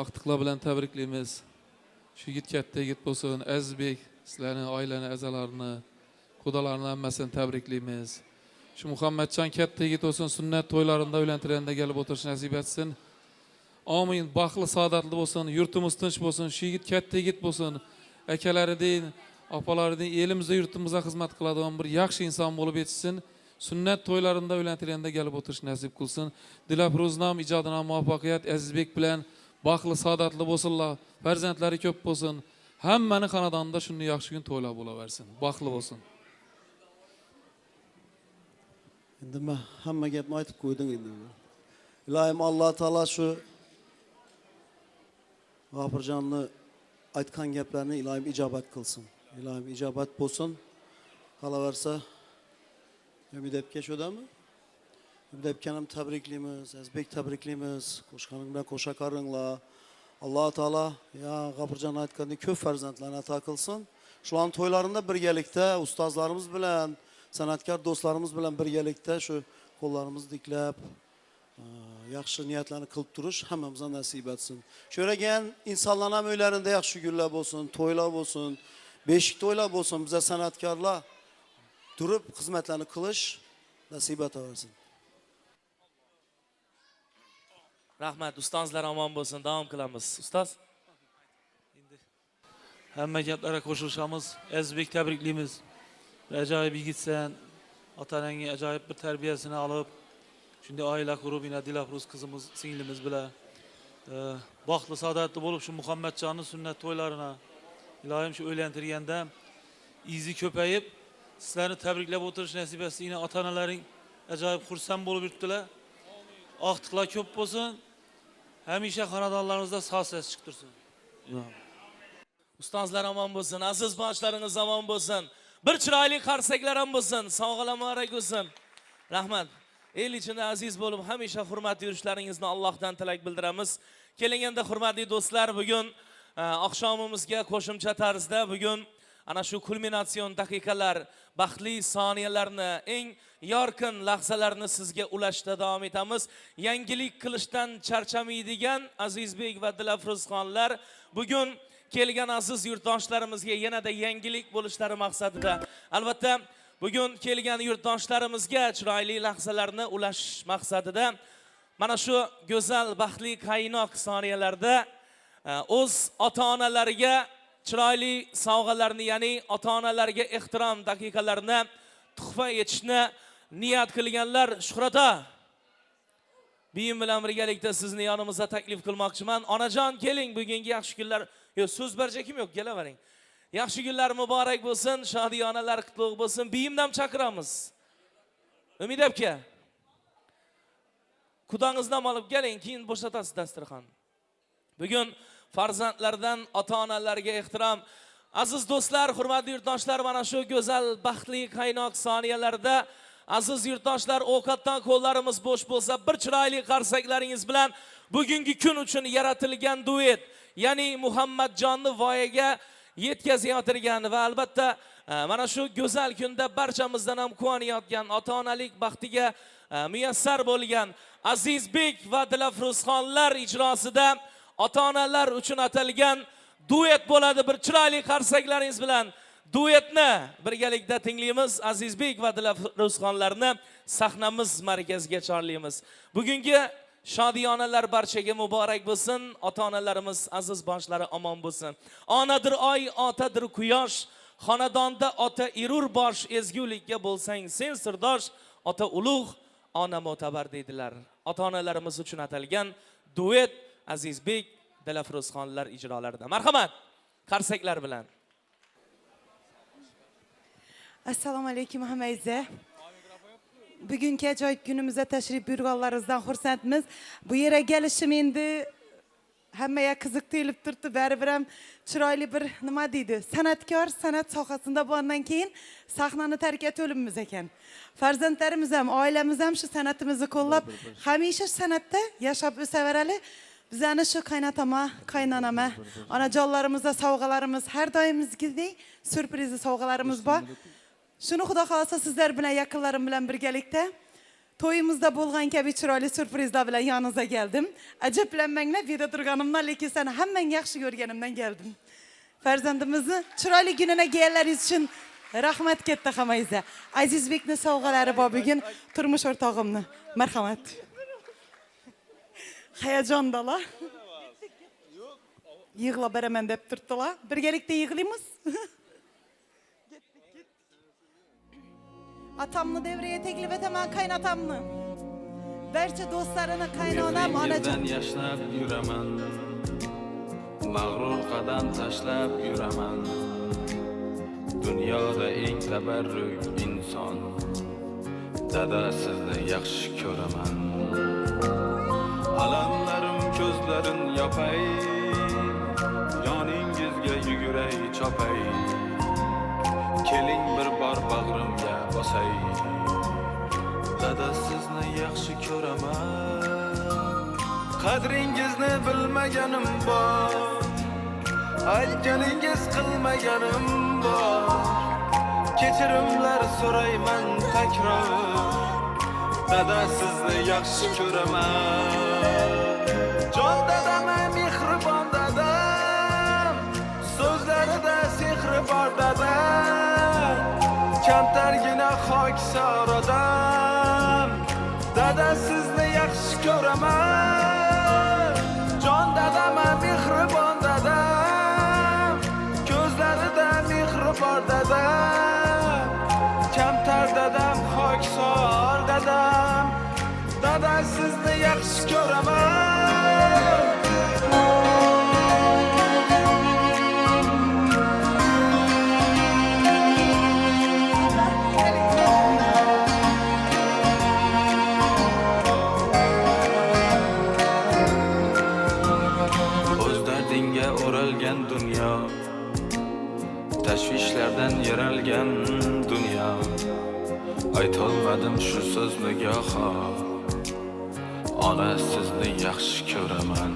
[SPEAKER 3] Aqtiqlar bilan tabriklaymiz. Shu yigit katta yigit bo'lsin. Azizbek, sizlarning oilani a'zolarini, xudolarni hammasini tabriklaymiz. Shu Muhammadjon katta yigit bo'lsin, sunnat to'ylarida uylantirganda kelib o'tirish nasib etsin. Amin. Baxtli, saodatli bo'lsin, yurtimiz tinch bo'lsin, shu yigit katta yigit bo'lsin. Akalaridan, opalaridan elimizda, yurtimizga xizmat qiladigan bir yaxshi inson bo'lib yetishsin. Sunnat to'ylarida uylantirganda kelib o'tirish nasib qilsin. Dilafruznam ijodina muvaffaqiyat, Azizbek bilan baxtli, saodatli bo'lsinlar. Farzandlari ko'p bo'lsin. Hammani xonadonida shunday yaxshi kun to'ylab bo'laversin. Baxtli bo'lsin.
[SPEAKER 5] Endi men hamma gapni aytib qo'ydim endi. Ilohim Alloh taolo shu G'ofurjonni aytgan gaplarni ilohim ijobat qilsin. Ilohim ijobat bo'lsin. Qolaversa Umid aka shudami? Umid akani ham tabriklaymiz, Azizbek tabriklaymiz. Qo'shqaning bilan qo'sha qaringlar. Alloh taolo ya G'ofurjon aytgandek ko'p farzandlarni ato qilsin. Shularning to'ylarida birgalikda ustozlarimiz bilan, san'atkor do'stlarimiz bilan birgalikda shu qo'llarimizni diklab yaxshi niyatlarni qilib turish hammamizga nasib etsin. Sho'ragan insonlar ham uylarida yaxshi kunlar bo'lsin, to'ylar bo'lsin, beshik to'ylar bo'lsin. Bizga san'atkorlar turib xizmatlarni qilish nasib etaversin.
[SPEAKER 4] Rahmat, ustozlar omon bo'lsin. Davom qilamiz. Ustoz.
[SPEAKER 8] Hamma gaplarga qo'shilishamiz. Azizbek tabriklaymiz. Ajoyib yigitsan. Otanangning ajoyib bir tarbiyasini olib, shunday oila qurib, yana Dilafruz qizimiz, singlimiz bilan baxtli, saodatli bo'lib shu Muhammadjonning sunnat to'ylarini İlohim şu o'ylantirganda izi ko'payib, sizlarni tabriklab o'tirish nasib etsin. Yine ota-onalaring ajoyib xursand bo'lib yuribdilar. Oqtiqlar ko'p bo'lsin. Hamisha xonadonlaringizda sog' ses chiqib tursin.
[SPEAKER 4] Ustozlar omon bo'lsin, aziz boshlaringiz omon bo'lsin. Bir chiroyli qarsaklar ham bo'lsin, sog'lom muborak bo'lsin. Rahmat. El ichida aziz bo'lib, hamisha hurmat yurishlaringizni Allohdan tilak bildiramiz. Keling endi hurmatli do'stlar, bugun oqshomimizga qo'shimcha tarzda bugun ana shu kulminatsion daqiqalar, baxtli soniyalarni, eng yorqin lahzalarni sizga ulashda davom etamiz. Yangilik qilishdan charchamaydigan Azizbek va Dilafruzxonlar bugun kelgan aziz yurtdoshlarimizga yanada yangilik bo'lishlari maqsadida, albatta bugun kelgan yurtdoshlarimizga chiroyli lahzalarni ulash maqsadida mana shu go'zal baxtli qaynoq soniyalarda o'z ota-onalariga chiroyli sovg'alarni, ya'ni ota-onalarga ehtirom daqiqalarini tuhfa etishni niyat qilganlar. Shuhrata, buyim bilan birgalikda sizni yonimizga taklif qilmoqchiman. Onajon, keling, bugungi yaxshi kunlar, so'z barjakim yo'q, kelavering. Yaxshi kunlar muborak bo'lsin, shodiyonalar qutlug' bo'lsin. Buyimdan chaqiramiz. Umid aka, qudangizni ham olib keling, keyin bo'shatasiz dasturxon. Bugun farzandlardan ota-onalarga ehtirom. Aziz do'stlar, hurmatli yurtdoshlar, mana shu go'zal, baxtli qaynoq soniyalarda aziz yurtdoshlar, ovqatdan qo'llarimiz bo'sh bo'lsa, bir chiroyli qarsaklaringiz bilan bugungi kun uchun yaratilgan duet, ya'ni Muhammadjonni voyaga yetkazayotgan va albatta mana shu go'zal kunda barchamizdan ham quvonayotgan, ota-onalik baxtiga muyassar bo'lgan Azizbek va Dilafruzxonlar ijrosida ota-onalar uchun atalgan duet bo'ladi. Bir chiroyli qarsaklaringiz bilan duetni birgalikda tinglaymiz. Azizbek va Dilafruzxonlarni sahnamiz markaziga chorlaymiz. Bugungi shodiyonalar barchaga muborak bo'lsin. Ota-onalarimiz aziz boshlari omon bo'lsin. Onadir oy, otadir quyosh, xonadonda ota irur bosh, ezgulikka bo'lsang sen sirdosh, ota ulug', ona mo'tabar deydilar. Ota-onalarimiz uchun atalgan duet Azizbek, Dilafruzxonlar ijrolarida. Marhamat, qarsaklar bilan.
[SPEAKER 9] Assalomu alaykum hammaga. Bugungi ajoyib kunimizga tashrif buyurganlaringizdan xursandmiz. Bu yerga kelishim endi hammaga qiziq tuyulib turibdi. Baribir ham chiroyli bir nima deydi, san'atkor, san'at sohasida bo'lgandan keyin sahnani tark etolimiz ekan. Farzandlarimiz ham, oilamiz ham shu san'atimizni qo'llab, hamisha san'atda yashab o'saverali. Bizani shu qaynotama, qaynonama, onajonlarimizga sovg'alarimiz har doimgidek surpriz sovg'alarimiz bor. Shuni Xudo xolasa sizlar bilan, yaqinlarim bilan birgalikda to'yimizda bo'lgan kabi chiroyli surprizlar bilan yoningizga keldim. Ajablanmanglar, bu yerda turganimdan, lekin seni hammang yaxshi ko'rganimdan keldim. Farzandimizni chiroyli kunini kelganlaringiz uchun rahmat katta hammangizga. Azizbekning sovg'alari bor bugun, turmush o'rtog'imni. Marhamat. Hayajondalar. Yig'lab beraman deb turdilar. Birgalikda yig'laymiz. Atamni devreye teklif etaman, qaynotamni. Barcha do'stlarini, qaynonam, onajon.
[SPEAKER 10] Yashnab yuraman. Mag'rur qadam tashlab yuraman. Dunyoda eng tabarruk inson. Dada, sizni yaxshi ko'raman. Alamlarim ko'zlarin yopay. Yoningizga yuguray chopay. Keling bir bor bag'rimga bosay. Dada, sizni yaxshi ko'raman. Qadringizni bilmaganim bor. Aytganingiz qilmaganim bor. Kechirimlar so'rayman takror. Dada, sizni yaxshi ko'raman. Jon dadam, mehribon dadam. So'zlarida sehri bor dadam. Kamtargina xokisor odam. Dada, sizni yaxshi ko'raman. Jon dadam, mehribon dadam. Ko'zlarida mehri bor dadam. Kamtar dadam, xokisor dadam. Dada, sizni yaxshi ko'raman. aytolmadim shu so'zni goho. Ona sizni yaxshi ko'raman.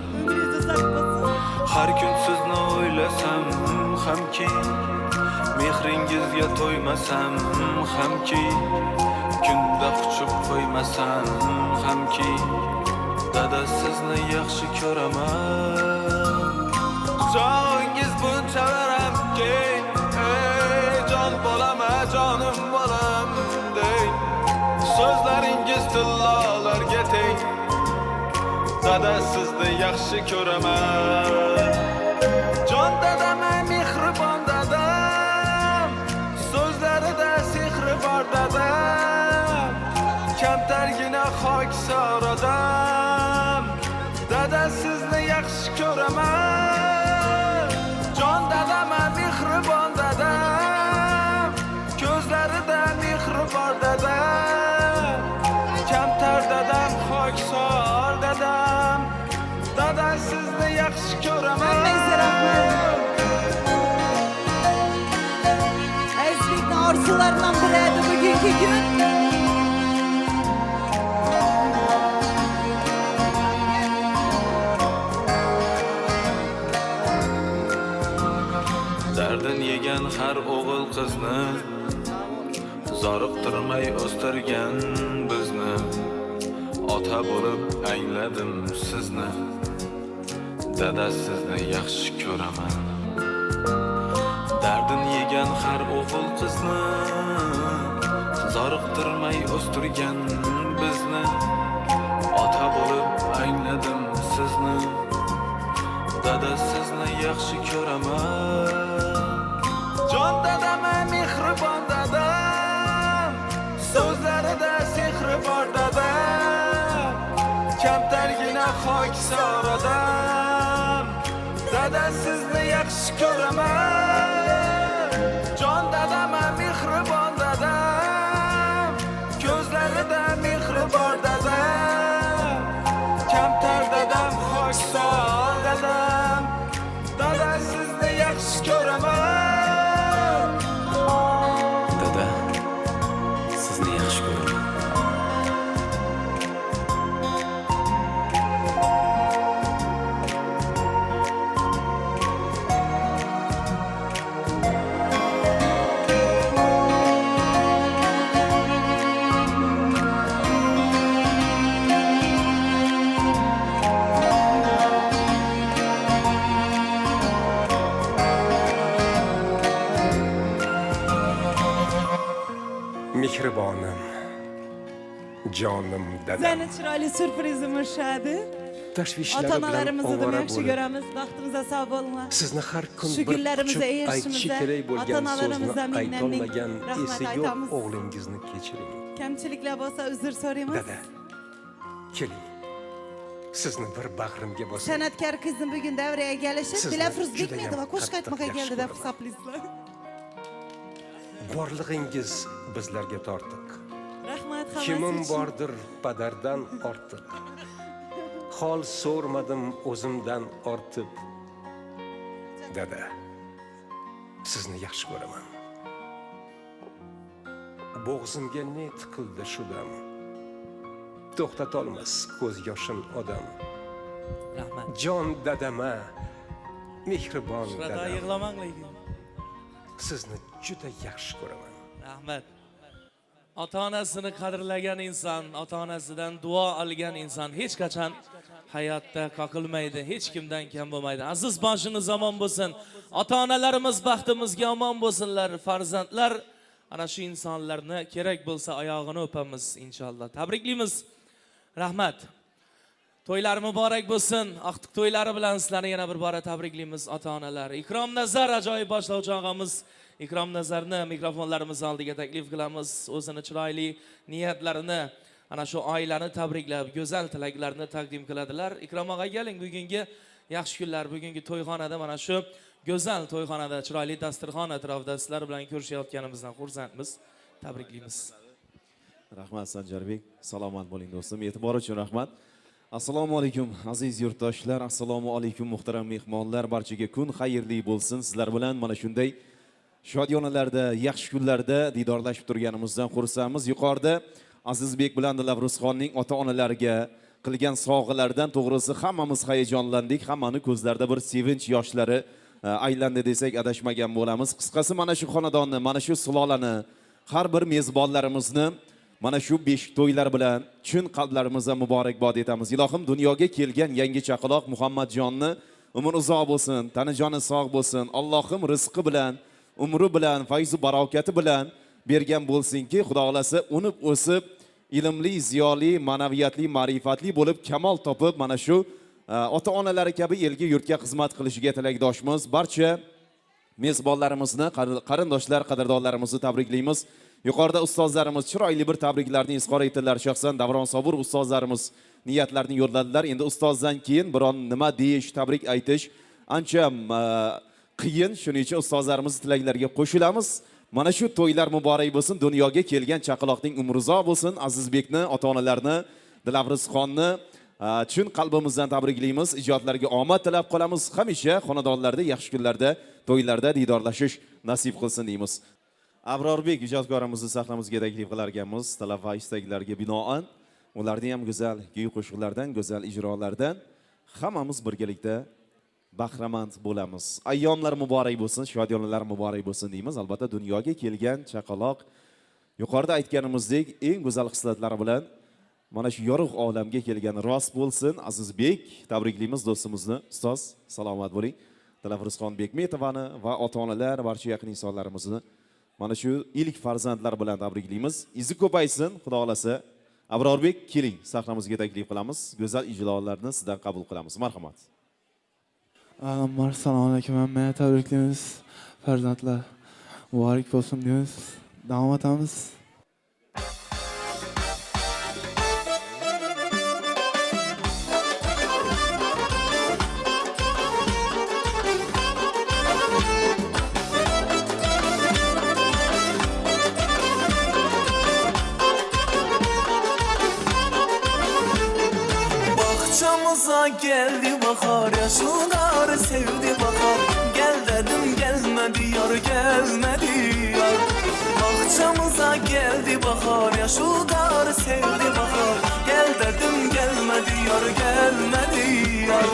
[SPEAKER 10] Har kun sizni o'ylasam hamki, mehringizga to'ymasam hamki, kunda quchib qo'ymasam hamki, dada sizni yaxshi ko'raman. Jongiz buncha varamki, jon bolama jonim bolam dey. So'zlaringiz tillolarga teng, dada sizni yaxshi ko'raman. Jon dadam, mehribon dadam, so'zlarida sehri bor dadam. Kamtargina xokisor odam, dada sizni yaxshi ko'raman. Jon dadam, mehribon dadam, ko'zlarida mehri bor dadam. Kamtar dadam, xokisor dadam, dada sizni yaxshi ko'raman.
[SPEAKER 9] Azizlikni orzularından biriydi bugünkü gün.
[SPEAKER 10] Dardin yegan har o'g'il qizni, zoriqtirmay o'stirgan bizni. Ota bo'lib angladim sizni, dada sizni yaxshi ko'raman. Dardin yegan har o'g'il qizni, zoriqtirmay o'stirgan bizni. Ota bo'lib angladim sizni, dada sizni yaxshi ko'raman. Jon dadam, mehribon dadam, so'zlarida sehri bor dadam. Kamtargina xokisor odam, dada sizni yaxshi ko'raman. Jon dadam, mehribon dadam, ko'zlarida mehri bor dadam. Kamtar dadam, xokisor dadam, dada sizni yaxshi ko'raman.
[SPEAKER 11] Dada, sizni yaxshi ko'raman.
[SPEAKER 12] Mehribonim, jonim dadam.
[SPEAKER 9] Bizani chiroyli sürprizim urshadi.
[SPEAKER 12] Tashvishlarim bilan
[SPEAKER 9] Ota-onalarimizni
[SPEAKER 12] ovora
[SPEAKER 9] yaxshi
[SPEAKER 12] bo'lib,
[SPEAKER 9] ko'ramiz. Baxtimizga sog' bo'linglar.
[SPEAKER 12] sizni har kun
[SPEAKER 9] Shu
[SPEAKER 12] bir
[SPEAKER 9] kunlarimizda
[SPEAKER 12] quchib aytishi
[SPEAKER 9] erishishimizda
[SPEAKER 12] kerak bo'lgan so'zni
[SPEAKER 9] ota-onalarimizdan minnatdorlik,
[SPEAKER 12] aytolmagan
[SPEAKER 9] rahmat
[SPEAKER 12] esi yo'q
[SPEAKER 9] aytamiz.
[SPEAKER 12] o'g'lingizni kechiring.
[SPEAKER 9] Kamchiliklar bo'lsa uzr so'raymiz.
[SPEAKER 12] Dada, keling. Sizni bir bag'rimga bosing.
[SPEAKER 9] San'atkor qizni bugun davraga kelishi
[SPEAKER 12] Sizni
[SPEAKER 9] Dilafruz
[SPEAKER 12] judayam
[SPEAKER 9] Bekmetova qo'shiq
[SPEAKER 12] qattiq
[SPEAKER 9] aytmoqqa
[SPEAKER 12] yaxshi
[SPEAKER 9] keldi deb
[SPEAKER 12] ko'raman.
[SPEAKER 9] hisoblaysizlar.
[SPEAKER 12] Borlig'ingiz bizlarga tortiq.
[SPEAKER 9] Rahmat hammasi
[SPEAKER 12] Kimim
[SPEAKER 9] uchun.
[SPEAKER 12] bordir padardan ortiq. Hol so'rmadim o'zimdan ortib. Dada, sizni yaxshi ko'raman. Bo'g'zimga ne tiqildi shu dam. To'xtatolmas ko'z yoshim odam.
[SPEAKER 4] Rahmat.
[SPEAKER 12] Jon dadama, mehribon
[SPEAKER 4] Shuhrat
[SPEAKER 12] dadam.
[SPEAKER 4] yig'lamang lekin.
[SPEAKER 12] Sizni juda yaxshi ko'raman.
[SPEAKER 4] Rahmat. Ota-onasini qadrlagan inson, ota-onasidan duo olgan inson hech qachon hayotda qoqilmaydi, hech kimdan kam bo'lmaydi. Aziz boshiniz omon bo'lsin. Ota-onalarimiz baxtimizga omon bo'lsinlar. Farzandlar ana shu insonlarni kerak bo'lsa oyog'ini o'pamiz inshaalloh. Tabriklaymiz. Rahmat. To'ylar muborak bo'lsin. Aqtiq to'ylari bilan sizlarni yana bir bora tabriklaymiz ota-onalar. Ikrom Nazar ajoyib boshlovchi og'amiz Ikrom Nazarni mikrofonlarimiz oldiga taklif qilamiz. O'zini chiroyli niyatlarini ana shu oilani tabriklab, go'zal tilaklarni taqdim qiladilar. Ikrom og'a keling, bugungi yaxshi kunlar, bugungi to'yxonada mana shu go'zal to'yxonada chiroyli dasturxon atrofida sizlar bilan ko'rishayotganimizdan xursandmiz. Tabriklaymiz.
[SPEAKER 1] Rahmat Sanjarbek. Salomat bo'ling do'stim. E'tibor uchun rahmat. Assalomu alaykum aziz yurtdoshlar, assalomu alaykum muhtaram mehmonlar. Barchaga kun xayrli bo'lsin. Sizlar bilan mana shunday Shodiyonalarda, yaxshi kunlarda didorlashib turganimizdan xursandmiz. Yuqorida Azizbek bilan Dilavruzxonning ota-onalariga qilgan sovg'alardan to'g'risi hammamiz hayajonlandik. Hammani ko'zlarida bir sevinch yoshlari aylandi desak adashmagan bo'lamiz. Qisqasi mana shu xonadonni, mana shu sulolani, har bir mezbonlarimizni mana shu beshik to'ylar bilan chin qalblarimizdan muborakbod etamiz. Ilohim dunyoga kelgan yangi chaqaloq Muhammadjonni umr uzoq bo'lsin, tani joni sog' bo'lsin. Allohim rizqi bilan, umri bilan, fayzu barokati bilan bergan bo'lsinki, Xudo xolasa unib o'sib, ilmli, ziyoli, ma'naviyatli, ma'rifatli bo'lib kamol topib mana shu ota-onalari kabi elga yurtga xizmat qilishiga tilakdoshmiz. Barcha mezbonlarimizni, qarindoshlar, qadrdonlarimizni tabriklaymiz. Yuqorida ustozlarimiz chiroyli bir tabriklarni izhor etdilar. Shaxsan Davron Sobur ustozlarimiz niyatlarini yo'lladilar. Endi ustozdan keyin biron nima deyish, tabrik aytish ancha qiyin. Shuning uchun ustozlarimiz tilaklariga qo'shilamiz. Mana shu to'ylar muborak bo'lsin, dunyoga kelgan chaqaloqning umri uzoq bo'lsin. Azizbekni, ota-onalarni, Dilavruzxonni chin qalbimizdan tabriklaymiz. Ijodlarga omad tilab qolamiz. Hamisha xonadonlarda, yaxshi kunlarda, to'ylarda didorlashish nasib qilsin deymiz. Abrorbek ijodkorimizni sahramizga taklif qilar ekanmiz. Talab va istaklarga binoan ularning ham go'zal kuy-qo'shiqlardan, go'zal ijrolardan hammamiz birgalikda bahramand bo'lamiz. Ayyomlar muborak bo'lsin, shodiyonalar muborak bo'lsin deymiz. Albatta dunyoga kelgan chaqaloq yuqorida aytganimizdek eng go'zal xislatlari bilan mana shu yorug' olamga kelgan rost bo'lsin. Azizbek tabriklaymiz do'stimizni. Ustoz, salomat bo'ling. Dilavruzxon Bekmetovani va ota-onalar, barcha yaqin insonlarimizni mana shu ilk farzandlar bilan tabriklaymiz. Izi ko'paysin, Xudo xolasa. Abrorbek, keling, sahramizga taklif qilamiz. Go'zal ijrolarni sizdan qabul qilamiz. Marhamat.
[SPEAKER 13] Assalomu alaykum, hammaga tabriklaymiz. Farzandlar muborak bo'lsin deymiz. Davom etamiz.
[SPEAKER 6] Bahçamıza geldi bahar, yaşlıları sevdi bahar. Gel dedim gelmedi yar, gelmedi yar. Bahçamıza geldi bahar, yaşlıları sevdi bahar. Gel dedim gelmedi yar, gelmedi yar.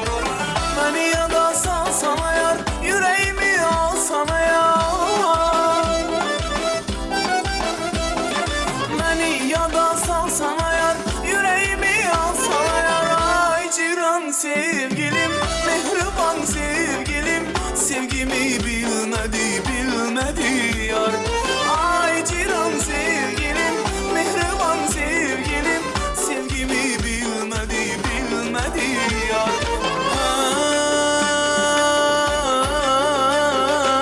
[SPEAKER 6] Beni ya da sana yar, yüreğimi al sana yar. Beni ya da sana yar, yüreğimi al sana yar. Ay ciran sevgilim, mehriban sevgilim, sevgimi bilmedi, bilmedi yar. Ay ciran sevgilim, mehriban sevgilim, sevgimi bilmedi, bilmedi yar.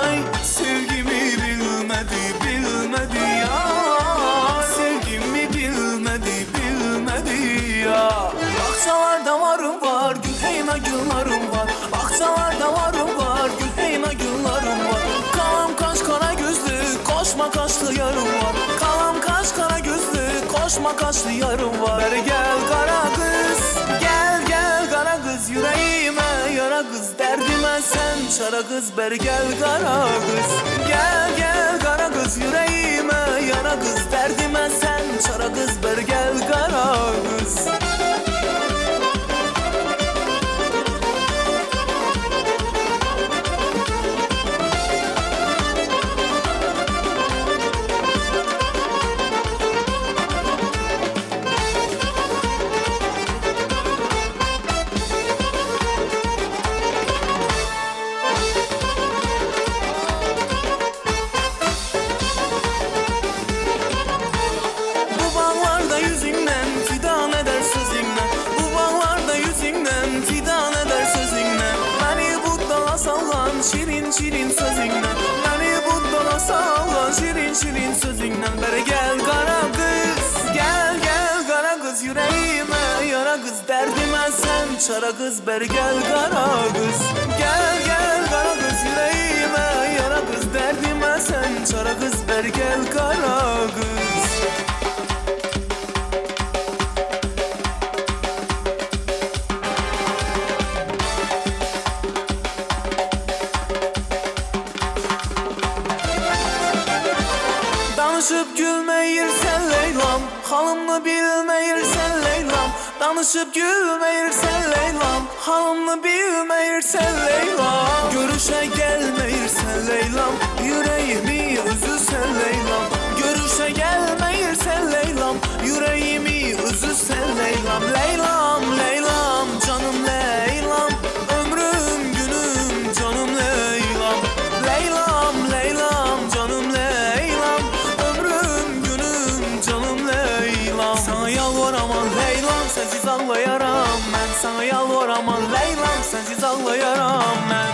[SPEAKER 6] Ay sevgimi bilmedi, bilmedi yar. Sevgimi bilmedi, bilmedi yar. Bahçalarda varım var, gül heyme güllerim var. Bahçalarda varım var, gül heyme güllerim var. Kalam kaş kara gözlü, koşma kaşlı yarım var. Kalam kaş kara gözlü, koşma kaşlı yarım var. Beri gel kara kız, gel gel kara kız, yüreğime yara kız, derdime sen çara kız. Beri gel kara kız, gel gel kara kız, yüreğime yara kız, derdime sen çara kız. Beri gel kara kız. Bu bağlarda yüzünden fidan eder sözünden. Bu bağlarda yüzünden fidan eder sözünden. Beni buddala sallan şirin şirin sözünden. Beni buddala sallan şirin şirin sözünden. Beri gel kara kız, gel gel kara kız, yüreğime yara kız, derdime sen çara kız. Beri gel kara kız, gel gel kara kız, yüreğime yara kız, derdime sen çara kız. Beri gel kara kız. bilmeyirsen Leylam, halımını bilmeyirsen Leylam, danışıp gülmeyirsen Leylam, halımını bilmeyirsen Leylam, görüşe gelmeyirsen Leylam, yüreğimi üzülsen Leylam, görüşe gelmeyirsen Leylam, yüreğimi üzülsen Leylam, Leylam, Leylam, canım Leylam, ömrüm günüm canım Leylam, Leylam, Leylam, canım Leylam, ömrüm günüm canım Leylam. Sana yalvaramam Leylam, sensiz ağlayaram ben. Sana yalvaramam Leylam, sensiz ağlayaram ben.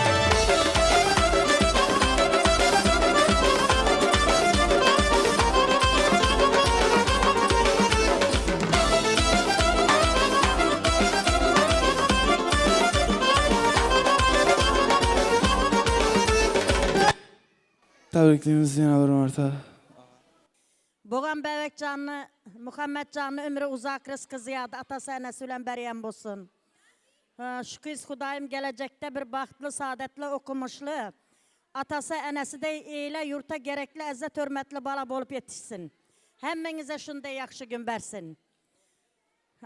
[SPEAKER 13] Təbrikliyimiz yine bir marta.
[SPEAKER 14] Boğan bebek canlı, Muhammed canlı ömrü uzak rızkı ziyadı. Atası annesi ölen beriyen bulsun. Şükür Hudayım gelecekte bir bahtlı, saadetli, okumuşlu. Atası annesi de eyle yurta gerekli, ezzet hürmetli bala bolup yetişsin. Hemmenize şunda yakşı gün versin.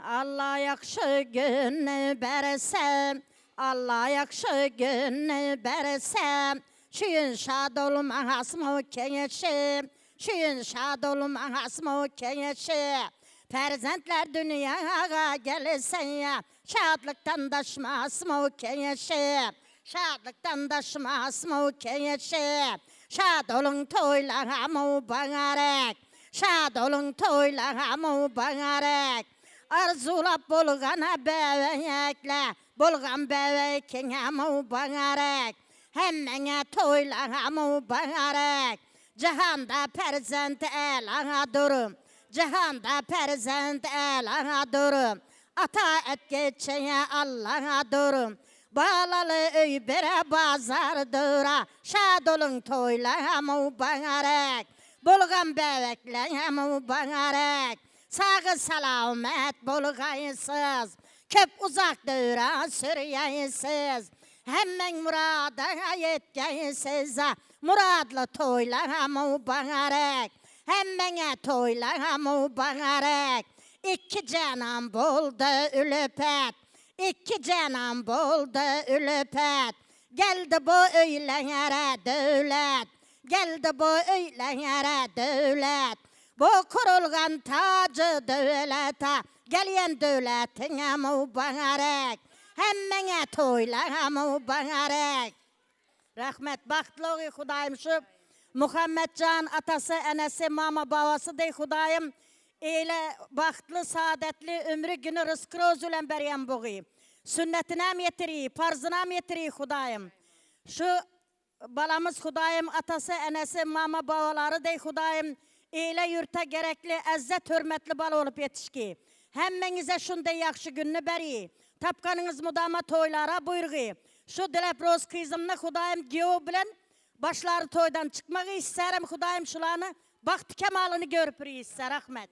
[SPEAKER 14] Allah yakşı gün versem, Allah yakşı gün versem, şuyun şad olma hasmı kenyeşim, şuyun şad olma hasmı kenyeşim. Ferzentler dünyaya gelirsen ya, şadlıktan taşmaz mı kenyeşim, şadlıktan taşmaz mı kenyeşim. Şad olun toylara mı banarek, şad olun toylara mı banarek. Arzulap bulgana bevekle, bulgan bevekine mı banarek. Hemmene toylara mı banarek. Cihanda perzent el ana durum, cihanda perzent el ana durum. Ata et geçeye Allah'a durum. Bağlalı öy bere bazardıra, şad olun toylara mı banarek. Bulgan bevekle mı banarek. Sağı selamet bulgayısız, köp uzak döra sürüyesiz. Hemen murada yetkisiz, muradlı toylara mı banarek. Hemen toylara mı banarek. İki canım buldu ülüpet, iki canım buldu ülüpet. Geldi bu öylelere devlet, geldi bu öylelere devlet. Bu kurulgan tacı devlete, gelen devletine mübarek. Hemmene toylara mübarek. Rahmet bahtlığı Hudayım şu Muhammed Can atası, enesi, mama, babası dey Hudayım. Eyle bahtlı, saadetli ömrü günü rızkı rozülen beriyen buğuyum. Sünnetine mi yetiriyi, farzına mı yetiriyi Hudayım. Şu balamız Hudayım atası, enesi, mama, babaları dey Hudayım. Eyle yurta gerekli, ezzet hürmetli bal olup yetişki. Hemmenize şunda yakşı gününü beri. Tapkanınız mudama toylara buyurgu. Şu dileproz kızımını Hudayım giyo bilen başları toydan çıkmak isterim Hudayım şulanı. Baktı kemalını görüp ister Ahmet.